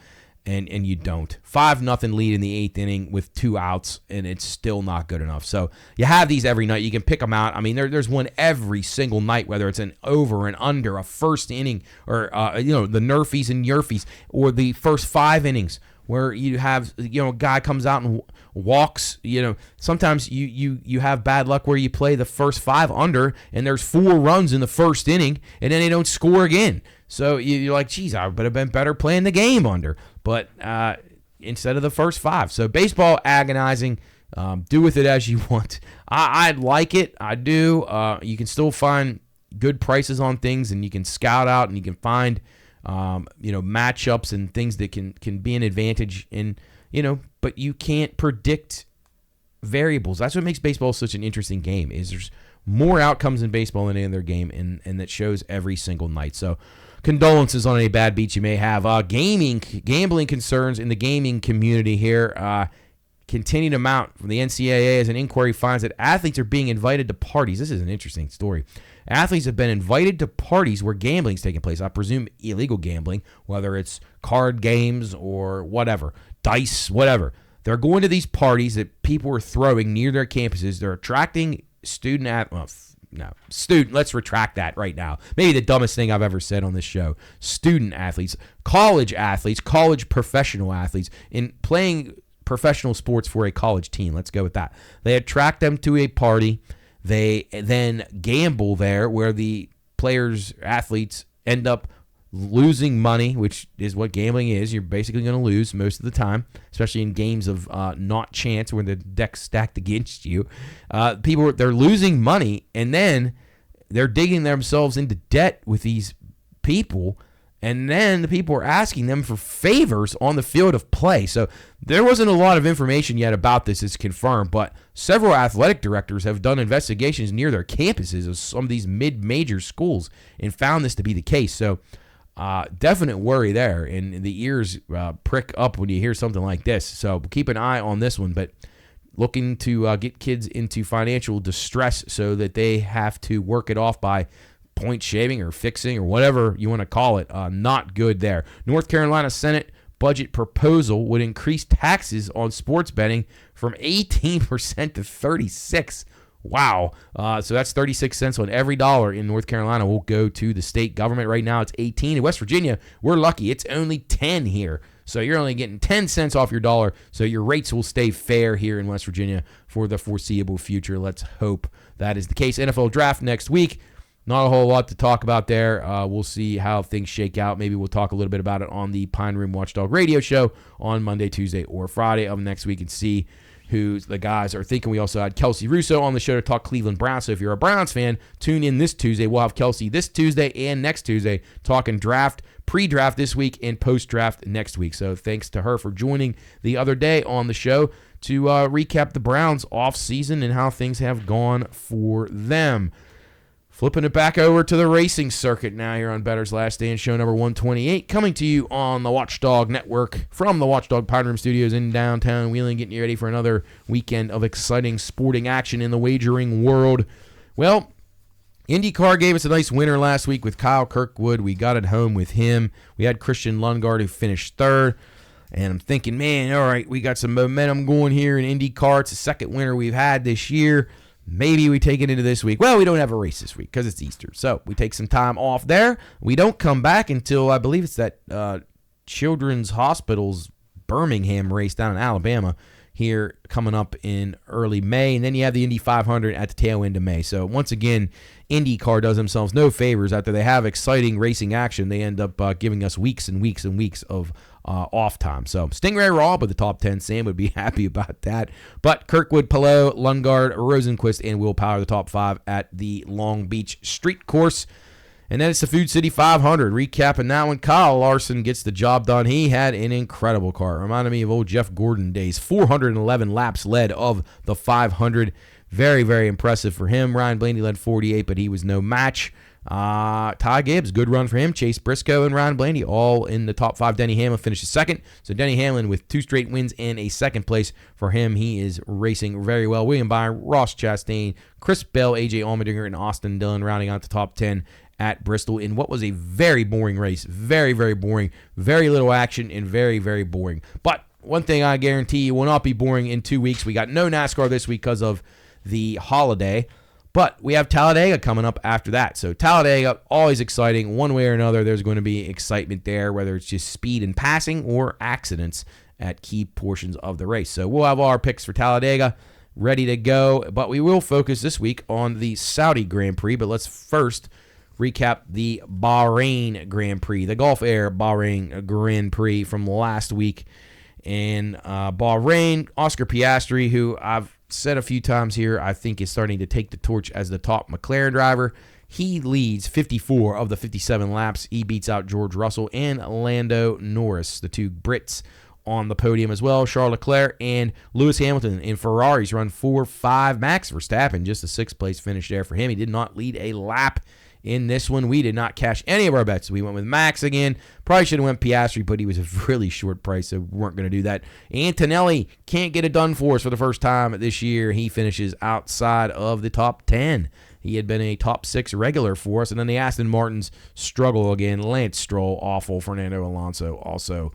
and you don't. 5-0 lead in the 8th inning with 2 outs, and it's still not good enough. So you have these every night. You can pick them out. I mean, there's one every single night, whether it's an over and under, a first inning, or the Nerfies and Yerfies, or the first 5 innings. Where you have, a guy comes out and walks, sometimes you have bad luck where you play the first 5 under and there's 4 runs in the first inning and then they don't score again. So you're like, geez, I would have been better playing the game under, but instead of the first 5. So baseball, agonizing. Do with it as you want. I like it. I do. You can still find good prices on things, and you can scout out and you can find matchups and things that can be an advantage in, but you can't predict variables. That's what makes baseball such an interesting game, is there's more outcomes in baseball than any other game, and that shows every single night. So condolences on any bad beats you may have. Gambling concerns in the gaming community here continue to mount from the NCAA as an inquiry finds that athletes are being invited to parties. This is an interesting story. Athletes have been invited to parties where gambling is taking place. I presume illegal gambling, whether it's card games or whatever, dice, whatever. They're going to these parties that people are throwing near their campuses. They're attracting let's retract that right now. Maybe the dumbest thing I've ever said on this show. Student athletes, college professional athletes in playing professional sports for a college team. Let's go with that. They attract them to a party. They then gamble there where the players, athletes, end up losing money, which is what gambling is. You're basically going to lose most of the time, especially in games of not chance when the deck's stacked against you. They're losing money, and then they're digging themselves into debt with these people, and then the people are asking them for favors on the field of play. So there wasn't a lot of information yet about this. It's confirmed, but several athletic directors have done investigations near their campuses of some of these mid-major schools and found this to be the case. So definite worry there, and the ears prick up when you hear something like this. So keep an eye on this one, but looking to get kids into financial distress so that they have to work it off by point shaving or fixing or whatever you want to call it. Not good there. North Carolina Senate budget proposal would increase taxes on sports betting from 18% to 36%. Wow. So that's 36 cents on every dollar in North Carolina will go to the state government. Right now it's 18. In West Virginia, we're lucky. It's only 10 here. So you're only getting 10 cents off your dollar. So your rates will stay fair here in West Virginia for the foreseeable future. Let's hope that is the case. NFL draft next week. Not a whole lot to talk about there. We'll see how things shake out. Maybe we'll talk a little bit about it on the Pine Room Watchdog radio show on Monday, Tuesday, or Friday of next week and see who the guys are thinking. We also had Kelsey Russo on the show to talk Cleveland Browns. So if you're a Browns fan, tune in this Tuesday. We'll have Kelsey this Tuesday and next Tuesday talking draft, pre-draft this week, and post-draft next week. So thanks to her for joining the other day on the show to recap the Browns off-season and how things have gone for them. Flipping it back over to the racing circuit now here on Bettor's Last Stand, show number 128, coming to you on the Watchdog Network from the Watchdog Pine Room Studios in downtown Wheeling, getting you ready for another weekend of exciting sporting action in the wagering world. Well, IndyCar gave us a nice winner last week with Kyle Kirkwood. We got it home with him. We had Christian Lundgaard who finished third. And I'm thinking, man, all right, we got some momentum going here in IndyCar. It's the second winner we've had this year. Maybe we take it into this week. Well, we don't have a race this week because it's Easter. So we take some time off there. We don't come back until I believe it's that Children's Hospital's Birmingham race down in Alabama here coming up in early May. And then you have the Indy 500 at the tail end of May. So once again, IndyCar does themselves no favors. After they have exciting racing action, they end up giving us weeks and weeks and weeks of off time. So Stingray Raw, but the top 10, Sam would be happy about that. But Kirkwood, Palou, Lundgaard, Rosenquist, and Will Power, the top 5 at the Long Beach Street Course. And then it's the Food City 500. Recapping that one, Kyle Larson gets the job done. He had an incredible car. Reminded me of old Jeff Gordon days. 411 laps led of the 500. Very, very impressive for him. Ryan Blaney led 48, but he was no match. Ty Gibbs, good run for him. Chase Briscoe and Ryan Blaney all in the top 5. Denny Hamlin finishes second. So Denny Hamlin with 2 straight wins and a second place for him. He is racing very well. William Byron, Ross Chastain, Chris Bell, AJ Allmendinger, and Austin Dillon rounding out the top 10 at Bristol in what was a very boring race. Very, very boring. Very little action and very, very boring. But one thing I guarantee you will not be boring in 2 weeks. We got no NASCAR this week because of the holiday. But we have Talladega coming up after that. So Talladega, always exciting. One way or another, there's going to be excitement there, whether it's just speed and passing or accidents at key portions of the race. So we'll have our picks for Talladega ready to go. But we will focus this week on the Saudi Grand Prix. But let's first recap the Bahrain Grand Prix, the Gulf Air Bahrain Grand Prix from last week. And Bahrain, Oscar Piastri, who I've said a few times here, I think is starting to take the torch as the top McLaren driver. He leads 54 of the 57 laps. He beats out George Russell and Lando Norris, the 2 Brits on the podium as well. Charles Leclerc and Lewis Hamilton in Ferraris run 4-5. Max Verstappen, just a 6th place finish there for him. He did not lead a lap in this one. We did not cash any of our bets. We went with Max again. Probably should have went Piastri, but he was a really short price, so we weren't going to do that. Antonelli can't get it done for us for the first time this year. He finishes outside of the top 10. He had been a top 6 regular for us. And then the Aston Martins struggle again. Lance Stroll, awful. Fernando Alonso, also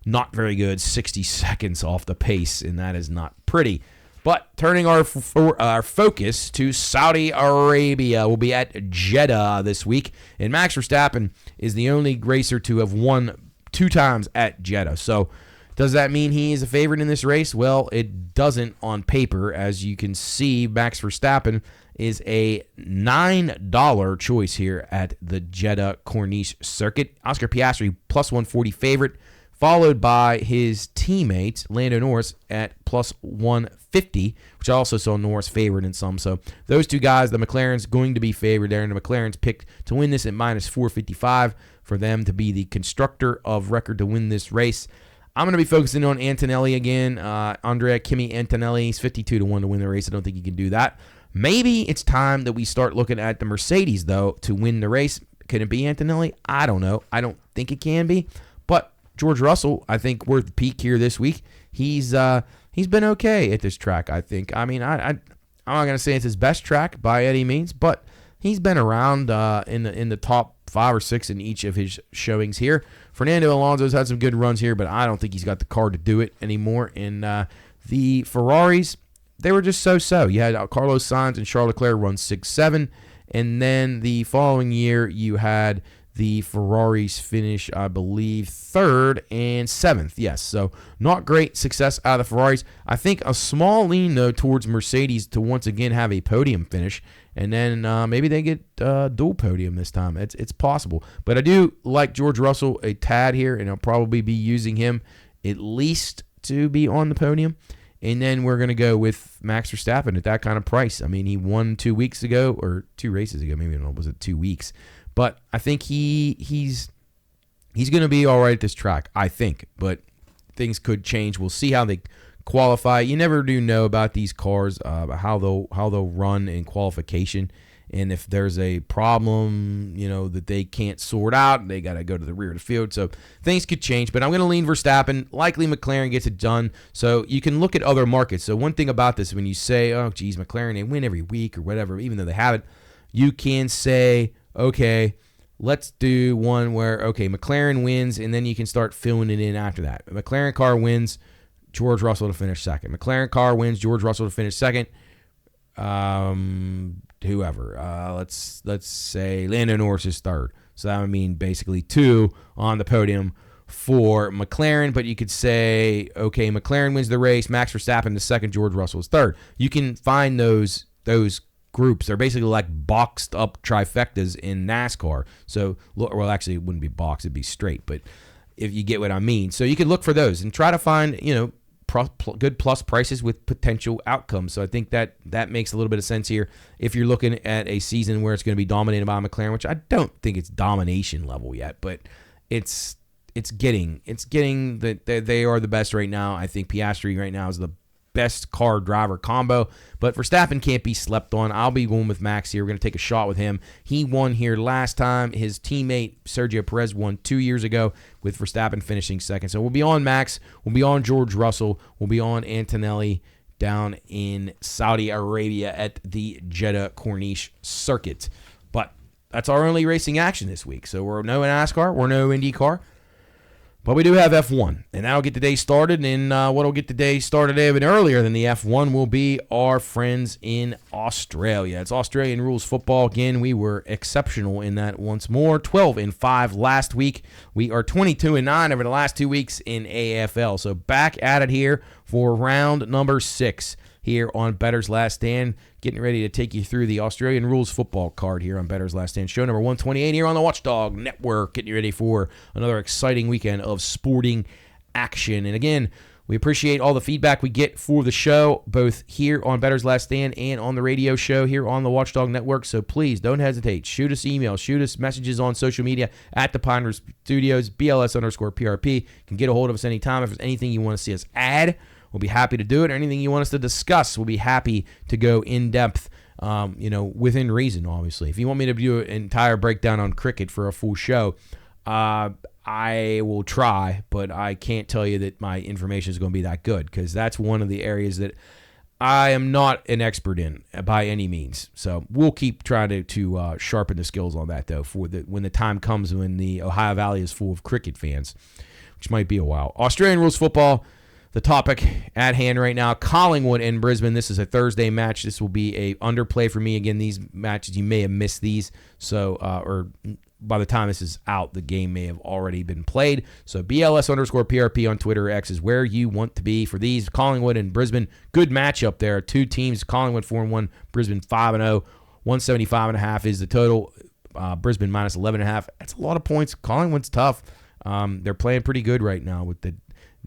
not very good. 60 seconds off the pace, and that is not pretty. But turning our focus to Saudi Arabia, we'll be at Jeddah this week. And Max Verstappen is the only racer to have won 2 times at Jeddah. So does that mean he is a favorite in this race? Well, it doesn't on paper. As you can see, Max Verstappen is a $9 choice here at the Jeddah Corniche Circuit. Oscar Piastri, plus 140 favorite, followed by his teammate, Lando Norris, at plus 150, which I also saw Norris favored in some. So those two guys, the McLaren's going to be favored there, and the McLaren's picked to win this at minus 455 for them to be the constructor of record to win this race. I'm going to be focusing on Antonelli again. Andrea Kimi Antonelli, he's 52 to 1 to win the race. I don't think he can do that. Maybe it's time that we start looking at the Mercedes, though, to win the race. Can it be Antonelli? I don't know. I don't think it can be. But George Russell, I think, worth the peak here this week. He's been okay at this track, I think. I mean, I'm not going to say it's his best track by any means, but he's been around in the top 5 or 6 in each of his showings here. Fernando Alonso's had some good runs here, but I don't think he's got the car to do it anymore. And the Ferraris, they were just so-so. You had Carlos Sainz and Charles Leclerc run 6-7, and then the following year you had the Ferraris finish, I believe, 3rd and 7th. Yes, so not great success out of the Ferraris. I think a small lean, though, towards Mercedes to once again have a podium finish, and then maybe they get dual podium this time. It's possible. But I do like George Russell a tad here, and I'll probably be using him at least to be on the podium. And then we're going to go with Max Verstappen at that kind of price. I mean, he won 2 weeks ago, or 2 races ago. Maybe it was it 2 weeks. But I think he's going to be all right at this track, I think. But things could change. We'll see how they qualify. You never do know about these cars, how they'll run in qualification. And if there's a problem, that they can't sort out, they got to go to the rear of the field. So things could change, but I'm going to lean Verstappen. Likely McLaren gets it done. So you can look at other markets. So one thing about this, when you say, oh, geez, McLaren, they win every week or whatever, even though they haven't, you can say, okay, let's do one where, okay, McLaren wins, and then you can start filling it in after that. McLaren car wins, George Russell to finish second. McLaren car wins, George Russell to finish second. Whoever. Let's say Lando Norris is third. So that would mean basically 2 on the podium for McLaren. But you could say, okay, McLaren wins the race, Max Verstappen is second, George Russell is third. You can find those groups. They're basically like boxed up trifectas in NASCAR. So, well, actually, it wouldn't be boxed, it'd be straight. But if you get what I mean. So you could look for those and try to find, good plus prices with potential outcomes. So I think that makes a little bit of sense here. If you're looking at a season where it's going to be dominated by McLaren, which I don't think it's domination level yet, but it's getting that they are the best right now. I think Piastri right now is the best car driver combo, but Verstappen can't be slept on. I'll be going with Max here. We're going to take a shot with him. He won here last time. His teammate Sergio Perez won 2 years ago with Verstappen finishing second. So we'll be on Max. We'll be on George Russell. We'll be on Antonelli down in Saudi Arabia at the Jeddah Corniche Circuit. But that's our only racing action this week. So we're no NASCAR. We're no IndyCar. But we do have F1, and that'll get the day started. And what'll get the day started even earlier than the F1 will be our friends in Australia. It's Australian rules football. Again, we were exceptional in that once more. 12-5 last week. We are 22-9 over the last 2 weeks in AFL. So back at it here for round number 6 here on Bettor's Last Stand. Getting ready to take you through the Australian rules football card here on Bettor's Last Stand. Show number 128 here on the Watchdog Network. Getting you ready for another exciting weekend of sporting action. And again, we appreciate all the feedback we get for the show, both here on Bettor's Last Stand and on the radio show here on the Watchdog Network. So please don't hesitate. Shoot us emails. Shoot us messages on social media at the Pine Ridge Studios, BLS_PRP. You can get a hold of us anytime. If there's anything you want to see us add, we'll be happy to do it. Or anything you want us to discuss, we'll be happy to go in depth, within reason, obviously. If you want me to do an entire breakdown on cricket for a full show, I will try, but I can't tell you that my information is going to be that good, because that's one of the areas that I am not an expert in by any means. So we'll keep trying to sharpen the skills on that, though, for when the time comes when the Ohio Valley is full of cricket fans, which might be a while. Australian rules football. The topic at hand right now, Collingwood and Brisbane. This is a Thursday match. This will be a underplay for me. Again, these matches, you may have missed these. So, or by the time this is out, the game may have already been played. So BLS_PRP on Twitter or X is where you want to be for these. Collingwood and Brisbane, good matchup there. Two teams, Collingwood 4-1, Brisbane 5-0. 175.5 is the total. Brisbane minus 11.5. That's a lot of points. Collingwood's tough. They're playing pretty good right now with the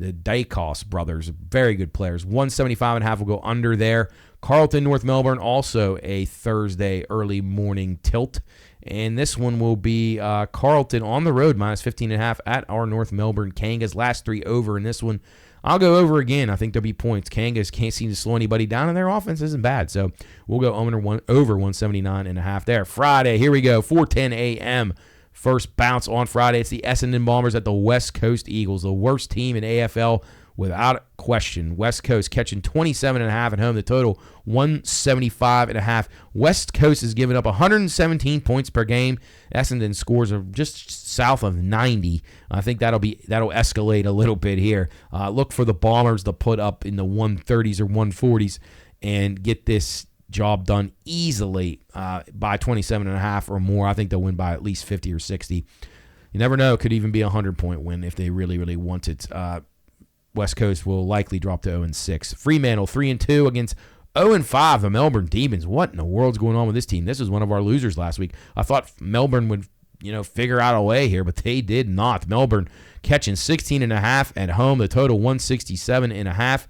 Dacos brothers, very good players. 175.5 will go under there. Carlton, North Melbourne, also a Thursday early morning tilt. And this one will be Carlton on the road, minus 15.5 at our North Melbourne Kangas. Last three over in this one. I'll go over again. I think there'll be points. Kangas can't seem to slow anybody down, and their offense isn't bad. So we'll go over 179.5 there. Friday, here we go, 4:10 a.m. First bounce on Friday. It's the Essendon Bombers at the West Coast Eagles, the worst team in AFL without question. West Coast catching 27.5 at home. The total 175.5. West Coast is giving up 117 points per game. Essendon scores are just south of 90. I think that'll escalate a little bit here. Look for the Bombers to put up in the 130s or 140s and get this job done easily by 27.5 or more. I think they'll win by at least 50 or 60. You never know. It could even be a 100-point win if they really, really want it. West Coast will likely drop to 0-6. Fremantle 3-2 against 0-5, the Melbourne Demons. What in the world's going on with this team? This was one of our losers last week. I thought Melbourne would, figure out a way here, but they did not. Melbourne catching 16.5 at home. The total 167.5.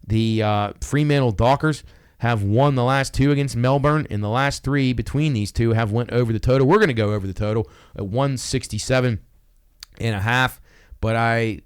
The Fremantle Dockers have won the last two against Melbourne, and the last three between these two have went over the total. We're going to go over the total at 167.5, but I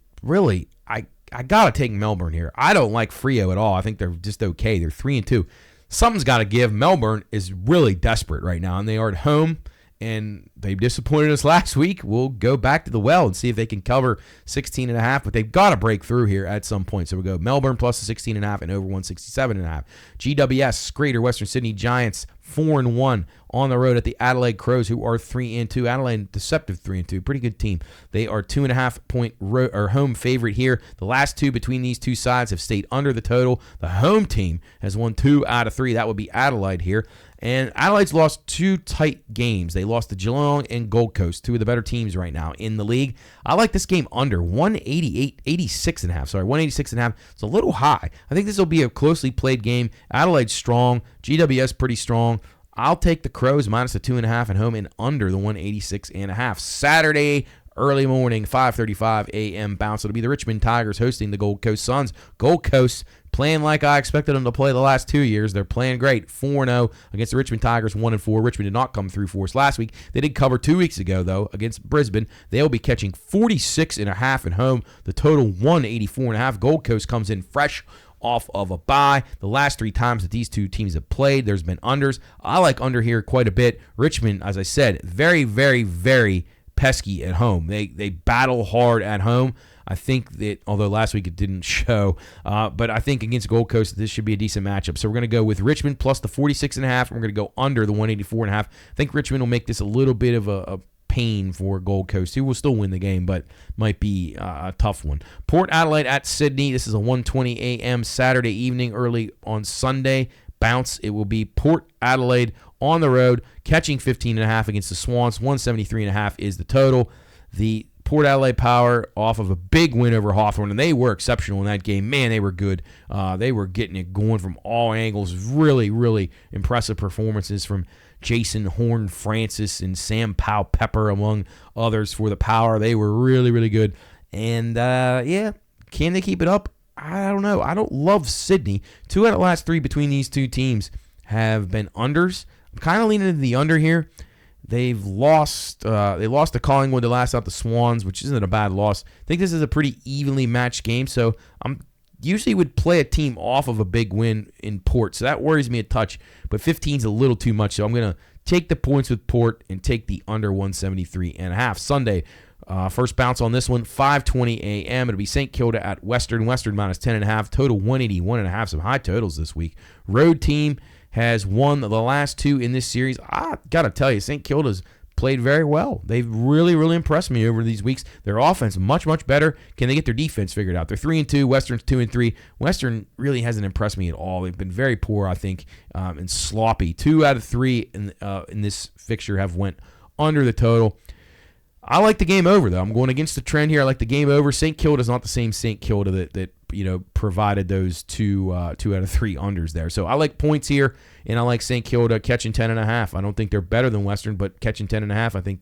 got to take Melbourne here. I don't like Freo at all. I think they're just okay. They're 3-2. Something's got to give. Melbourne is really desperate right now, and they are at home, and they disappointed us last week. We'll go back to the well and see if they can cover 16.5, but they've got to break through here at some point. So we go Melbourne plus the 16.5 and over 167.5. GWS, Greater Western Sydney Giants, 4-1 on the road at the Adelaide Crows, who are 3-2. Adelaide, deceptive 3-2. Pretty good team. They are 2.5-point home favorite here. The last two between these two sides have stayed under the total. The home team has won 2 out of 3. That would be Adelaide here. And Adelaide's lost 2 tight games. They lost to Geelong and Gold Coast, 2 of the better teams right now in the league. I like this game under 186.5. It's a little high. I think this will be a closely played game. Adelaide's strong. GWS pretty strong. I'll take the Crows minus the 2.5 at home and under the 186.5. Saturday early morning, 5:35 a.m. bounce. It'll be the Richmond Tigers hosting the Gold Coast Suns. Gold Coast playing like I expected them to play the last 2 years. They're playing great. 4-0 against the Richmond Tigers, 1-4. Richmond did not come through for us last week. They did cover 2 weeks ago, though, against Brisbane. They'll be catching 46.5 at home. The total 184.5. Gold Coast comes in fresh off of a bye. The last 3 times that these two teams have played, there's been unders. I like under here quite a bit. Richmond, as I said, very, very, very pesky at home. They battle hard at home. I think that, although last week it didn't show, but I think against Gold Coast, this should be a decent matchup. So we're going to go with Richmond plus the 46.5, and we're going to go under the 184.5. I think Richmond will make this a little bit of a pain for Gold Coast, who will still win the game, but might be a tough one. Port Adelaide at Sydney. This is a 1:20 a.m. Saturday evening, early on Sunday. Bounce. It will be Port Adelaide on the road, catching 15.5 against the Swans. 173.5 is the total. The Port Adelaide Power off of a big win over Hawthorn, and they were exceptional in that game. Man, they were good. They were getting it going from all angles. Really, really impressive performances from Jason Horn-Francis and Sam Powell-Pepper, among others, for the Power. They were really, really good. And, can they keep it up? I don't know. I don't love Sydney. 2 out of the last 3 between these two teams have been unders. I'm kind of leaning into the under here. They've lost. They lost to Collingwood to last out the Swans, which isn't a bad loss. I think this is a pretty evenly matched game, so I'm usually would play a team off of a big win in Port, so that worries me a touch. But 15 is a little too much, so I'm going to take the points with Port and take the under 173.5. Sunday, first bounce on this one, 5:20 a.m. It'll be St. Kilda at Western. Western minus 10.5. Total 181.5. Some high totals this week. Road team has won the last 2 in this series. I got to tell you, St. Kilda's played very well. They've really, really impressed me over these weeks. Their offense much, much better. Can they get their defense figured out? They're 3-2. Western's 2-3. Western really hasn't impressed me at all. They've been very poor, I think, and sloppy. 2 out of 3 in this fixture have went under the total. I like the game over, though. I'm going against the trend here. I like the game over. St. Kilda's not the same St. Kilda that provided those 2 out of 3 unders there. So I like points here, and I like St. Kilda catching 10.5. I don't think they're better than Western, but catching 10.5, I think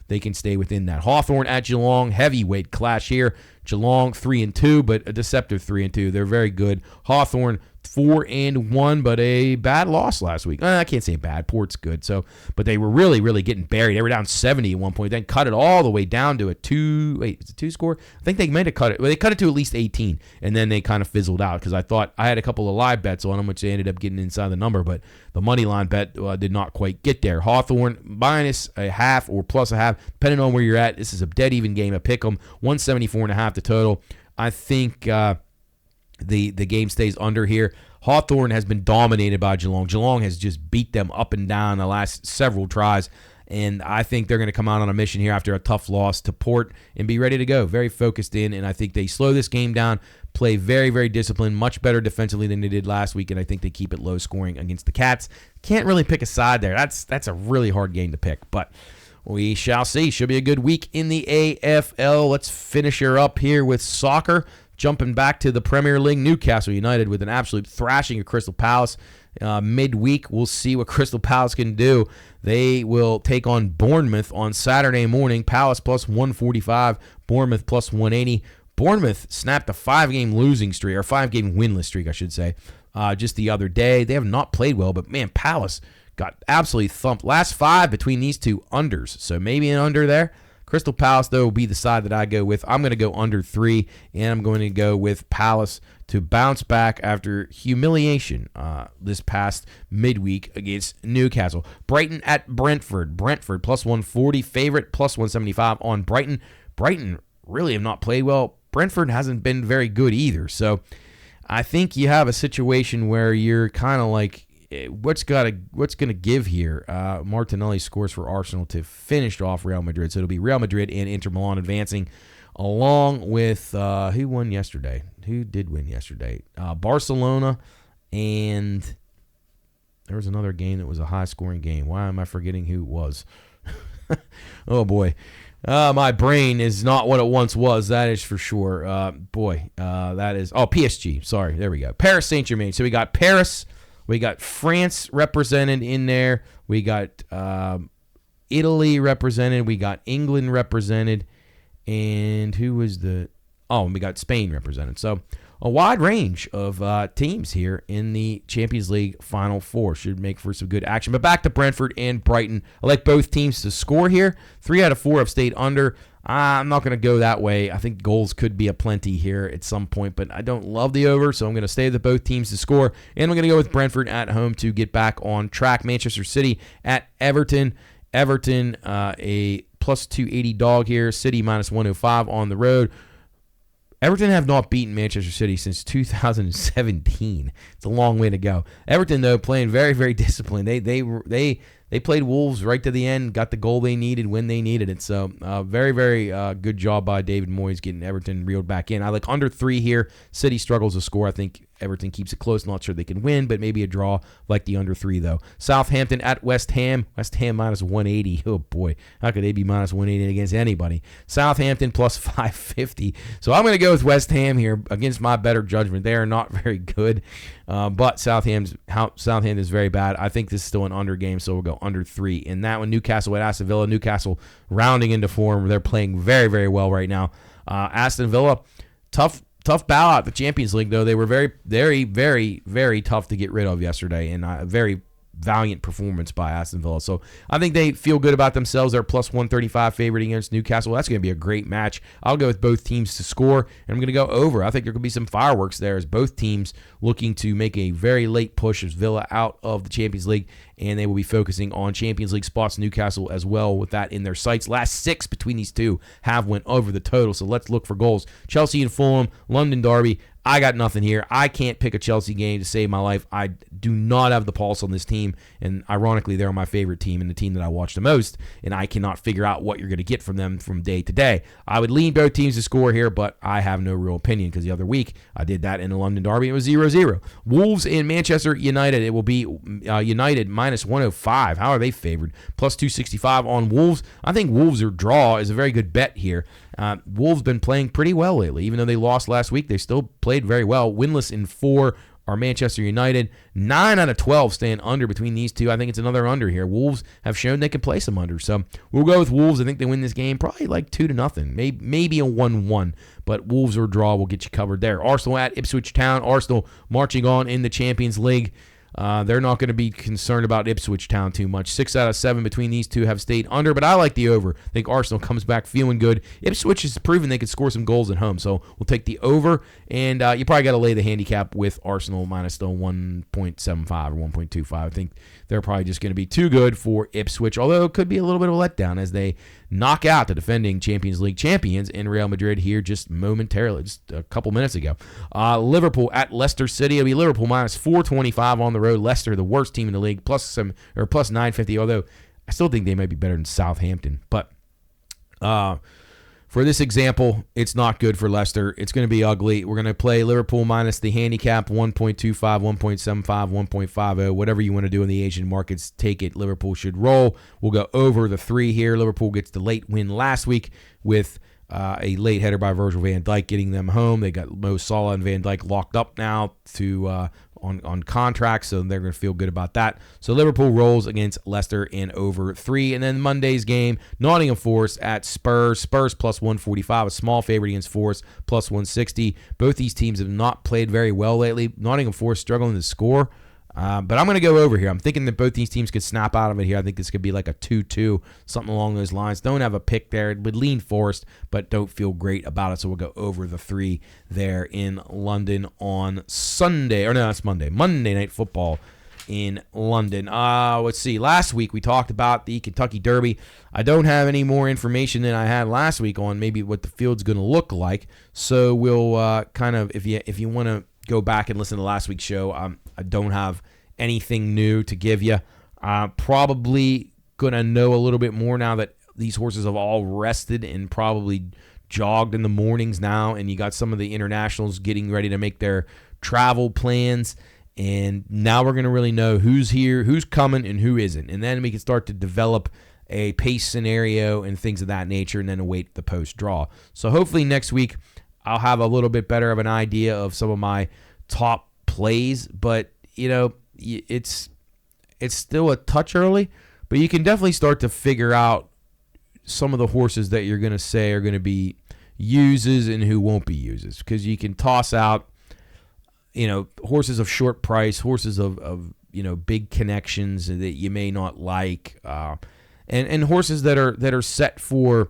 they can stay within that. Hawthorne at Geelong, heavyweight clash here. Geelong 3-2, but a deceptive 3-2. They're very good. Hawthorne 4-1, but a bad loss last week. I can't say bad. Port's good. So, but they were really, really getting buried. They were down 70 at one point, then cut it all the way down to a 2. Wait, is it 2 score? I think they meant to cut it. Well, they cut it to at least 18, and then they kind of fizzled out because I thought I had a couple of live bets on them, which they ended up getting inside the number, but the money line bet did not quite get there. Hawthorne minus a half or plus a half, depending on where you're at. This is a dead even game. A pick 'em 174.5 the total. I think the game stays under here. Hawthorne has been dominated by Geelong. Geelong has just beat them up and down the last several tries, and I think they're going to come out on a mission here after a tough loss to Port and be ready to go. Very focused in, and I think they slow this game down, play very, very disciplined, much better defensively than they did last week, and I think they keep it low scoring against the Cats. Can't really pick a side there. That's a really hard game to pick, but we shall see. Should be a good week in the AFL. Let's finish her up here with soccer. Jumping back to the Premier League, Newcastle United with an absolute thrashing of Crystal Palace. Midweek, we'll see what Crystal Palace can do. They will take on Bournemouth on Saturday morning. Palace plus 145, Bournemouth plus 180. Bournemouth snapped a 5-game losing streak, or 5-game winless streak, I should say, just the other day. They have not played well, but man, Palace got absolutely thumped. Last 5 between these two unders, so maybe an under there. Crystal Palace, though, will be the side that I go with. I'm going to go under 3, and I'm going to go with Palace to bounce back after humiliation this past midweek against Newcastle. Brighton at Brentford. Brentford plus 140, favorite plus 175 on Brighton. Brighton really have not played well. Brentford hasn't been very good either. So I think you have a situation where you're kind of like, what's going to give here? Martinelli scores for Arsenal to finish off Real Madrid. So it'll be Real Madrid and Inter Milan advancing, along with who won yesterday? Who did win yesterday? Barcelona, and there was another game that was a high-scoring game. Why am I forgetting who it was? Oh, boy. My brain is not what it once was. That is for sure. That is... Oh, PSG. Sorry. There we go. Paris Saint-Germain. So we got Paris... We got France represented in there. We got Italy represented. We got England represented. And who was the... Oh, and we got Spain represented. So a wide range of teams here in the Champions League Final Four. Should make for some good action. But back to Brentford and Brighton. I like both teams to score here. 3 out of 4 have stayed under. I'm not going to go that way. I think goals could be aplenty here at some point, but I don't love the over, so I'm going to stay with both teams to score, and I'm going to go with Brentford at home to get back on track. Manchester City at Everton. Everton, a plus 280 dog here. City minus 105 on the road. Everton have not beaten Manchester City since 2017. It's a long way to go. Everton, though, playing very, very disciplined. They played Wolves right to the end, got the goal they needed when they needed it. So very, very good job by David Moyes getting Everton reeled back in. I like under 3 here. City struggles to score. I think Everton keeps it close. Not sure they can win, but maybe a draw. Like the under 3, though. Southampton at West Ham. West Ham minus 180. Oh, boy. How could they be minus 180 against anybody? Southampton plus 550. So I'm going to go with West Ham here against my better judgment. They are not very good, but Southampton is very bad. I think this is still an under game, so we'll go under 3. In that one, Newcastle at Aston Villa. Newcastle rounding into form. They're playing very, very well right now. Aston Villa, tough bow out the Champions League, though. They were very, very, very, very tough to get rid of yesterday, and a very valiant performance by Aston Villa. So I think they feel good about themselves. They're plus 135 favorite against Newcastle. That's going to be a great match. I'll go with both teams to score, and I'm going to go over. I think there could be some fireworks there as both teams looking to make a very late push as Villa out of the Champions League and they will be focusing on Champions League spots. Newcastle as well with that in their sights. Last 6 between these two have went over the total, so let's look for goals. Chelsea and Fulham, London Derby. I got nothing here. I can't pick a Chelsea game to save my life. I do not have the pulse on this team, and ironically, they're my favorite team and the team that I watch the most, and I cannot figure out what you're going to get from them from day to day. I would lean both teams to score here, but I have no real opinion because the other week I did that in the London Derby. It was 0-0. Wolves and Manchester United. It will be United minus 105. How are they favored? Plus 265 on Wolves. I think Wolves or draw is a very good bet here. Wolves been playing pretty well lately. Even though they lost last week, they still played very well. Winless in 4 are Manchester United. 9 out of 12 staying under between these two. I think it's another under here. Wolves have shown they can play some under. So we'll go with Wolves. I think they win this game probably like 2-0. Maybe a 1-1. But Wolves or draw will get you covered there. Arsenal at Ipswich Town. Arsenal marching on in the Champions League. They're not going to be concerned about Ipswich Town too much. 6 out of 7 between these two have stayed under, but I like the over. I think Arsenal comes back feeling good. Ipswich has proven they can score some goals at home, so we'll take the over. And you probably got to lay the handicap with Arsenal minus still 1.75 or 1.25. I think they're probably just going to be too good for Ipswich, although it could be a little bit of a letdown as they knock out the defending Champions League champions in Real Madrid here just momentarily, just a couple minutes ago. Liverpool at Leicester City. It'll be Liverpool minus 425 on the road. Leicester, the worst team in the league, plus 950, although I still think they might be better than Southampton. But for this example, it's not good for Leicester. It's going to be ugly. We're going to play Liverpool minus the handicap, 1.25, 1.75, 1.50, whatever you want to do in the Asian markets, take it. Liverpool should roll. We'll go over the 3 here. Liverpool gets the late win last week with a late header by Virgil van Dijk getting them home. They got Mo Salah and Van Dijk locked up now to on contracts, so they're going to feel good about that. So Liverpool rolls against Leicester in over 3. And then Monday's game, Nottingham Forest at Spurs. Spurs plus 145, a small favorite against Forest, plus 160. Both these teams have not played very well lately. Nottingham Forest struggling to score. But I'm going to go over here. I'm thinking that both these teams could snap out of it here. I think this could be like a 2-2, something along those lines. Don't have a pick there. It would lean Forest, but don't feel great about it. So we'll go over the 3 there in London on Sunday. Or no, that's Monday. Monday Night Football in London. Let's see. Last week we talked about the Kentucky Derby. I don't have any more information than I had last week on maybe what the field's going to look like. So we'll kind of, if you want to go back and listen to last week's show, I don't have anything new to give you. Probably going to know a little bit more now that these horses have all rested and probably jogged in the mornings now, and you got some of the internationals getting ready to make their travel plans, and now we're going to really know who's here, who's coming, and who isn't, and then we can start to develop a pace scenario and things of that nature, and then await the post-draw. So hopefully next week I'll have a little bit better of an idea of some of my top plays, but it's still a touch early, but you can definitely start to figure out some of the horses that you're going to say are going to be uses and who won't be uses, because you can toss out horses of short price, horses of big connections that you may not like, and horses that are set for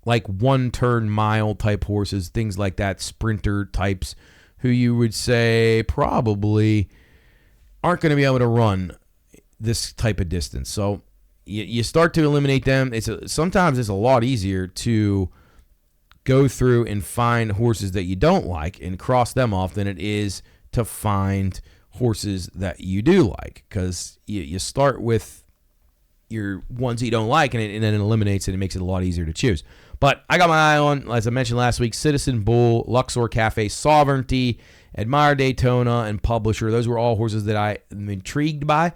like 1-turn mile type horses, things like that, sprinter types, who you would say probably aren't going to be able to run this type of distance. So you start to eliminate them. Sometimes it's a lot easier to go through and find horses that you don't like and cross them off than it is to find horses that you do like, because you start with your ones you don't like, and then it eliminates it and makes it a lot easier to choose. But I got my eye on, as I mentioned last week, Citizen Bull, Luxor Cafe, Sovereignty, Admire Daytona, and Publisher. Those were all horses that I am intrigued by,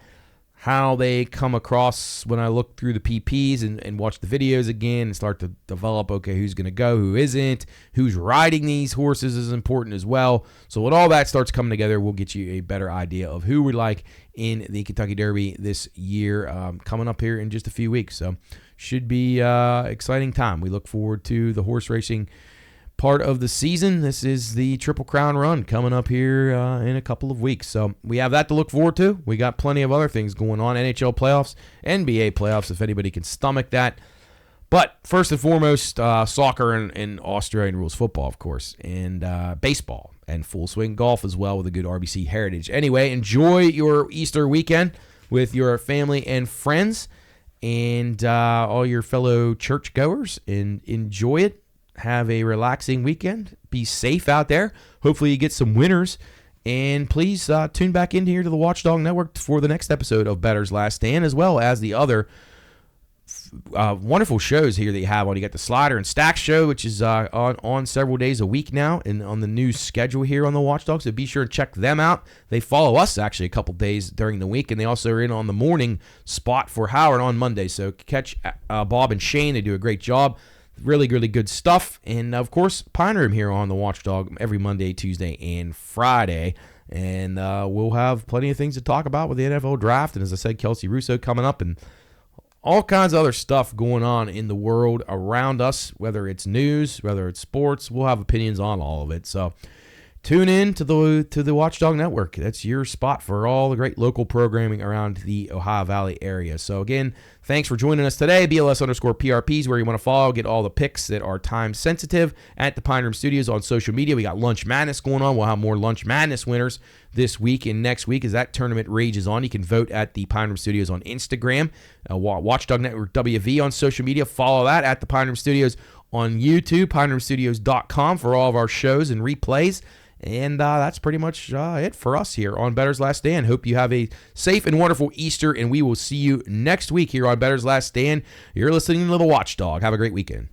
how they come across when I look through the PPs and watch the videos again and start to develop, okay, who's going to go, who isn't, who's riding these horses is important as well. So when all that starts coming together, we'll get you a better idea of who we like in the Kentucky Derby this year, coming up here in just a few weeks. So should be exciting time. We look forward to the horse racing part of the season. This is the Triple Crown run coming up here in a couple of weeks. So we have that to look forward to. We got plenty of other things going on. NHL playoffs, NBA playoffs, if anybody can stomach that. But first and foremost, soccer and Australian rules football, of course, and baseball and full swing golf as well with a good RBC Heritage. Anyway, enjoy your Easter weekend. with your family and friends and all your fellow churchgoers, and enjoy it. Have a relaxing weekend. Be safe out there. Hopefully you get some winners. And please tune back in here to the Watchdog Network for the next episode of Bettor's Last Stand, as well as the other wonderful shows here that you have on. You got the Slider and Stack show, which is on several days a week now, and on the new schedule here on the Watchdog. So be sure to check them out. They follow us actually a couple days during the week, and they also are in on the morning spot for Howard on Monday. So catch Bob and Shane. They do a great job. Really, really good stuff. And, of course, Pine Room here on the Watchdog every Monday, Tuesday, and Friday. And we'll have plenty of things to talk about with the NFL Draft. And, as I said, Kelsey Russo coming up and all kinds of other stuff going on in the world around us, whether it's news, whether it's sports. We'll have opinions on all of it. So tune in to the Watchdog Network. That's your spot for all the great local programming around the Ohio Valley area. So, again, thanks for joining us today. BLS_PRP is where you want to follow. Get all the picks that are time sensitive at the Pine Room Studios on social media. We got Lunch Madness going on. We'll have more Lunch Madness winners this week and next week as that tournament rages on. You can vote at the Pine Room Studios on Instagram. Watchdog Network WV on social media. Follow that at the Pine Room Studios on YouTube. PineRoomStudios.com for all of our shows and replays. And that's pretty much it for us here on Bettor's Last Stand. Hope you have a safe and wonderful Easter, and we will see you next week here on Bettor's Last Stand. You're listening to the Watchdog. Have a great weekend.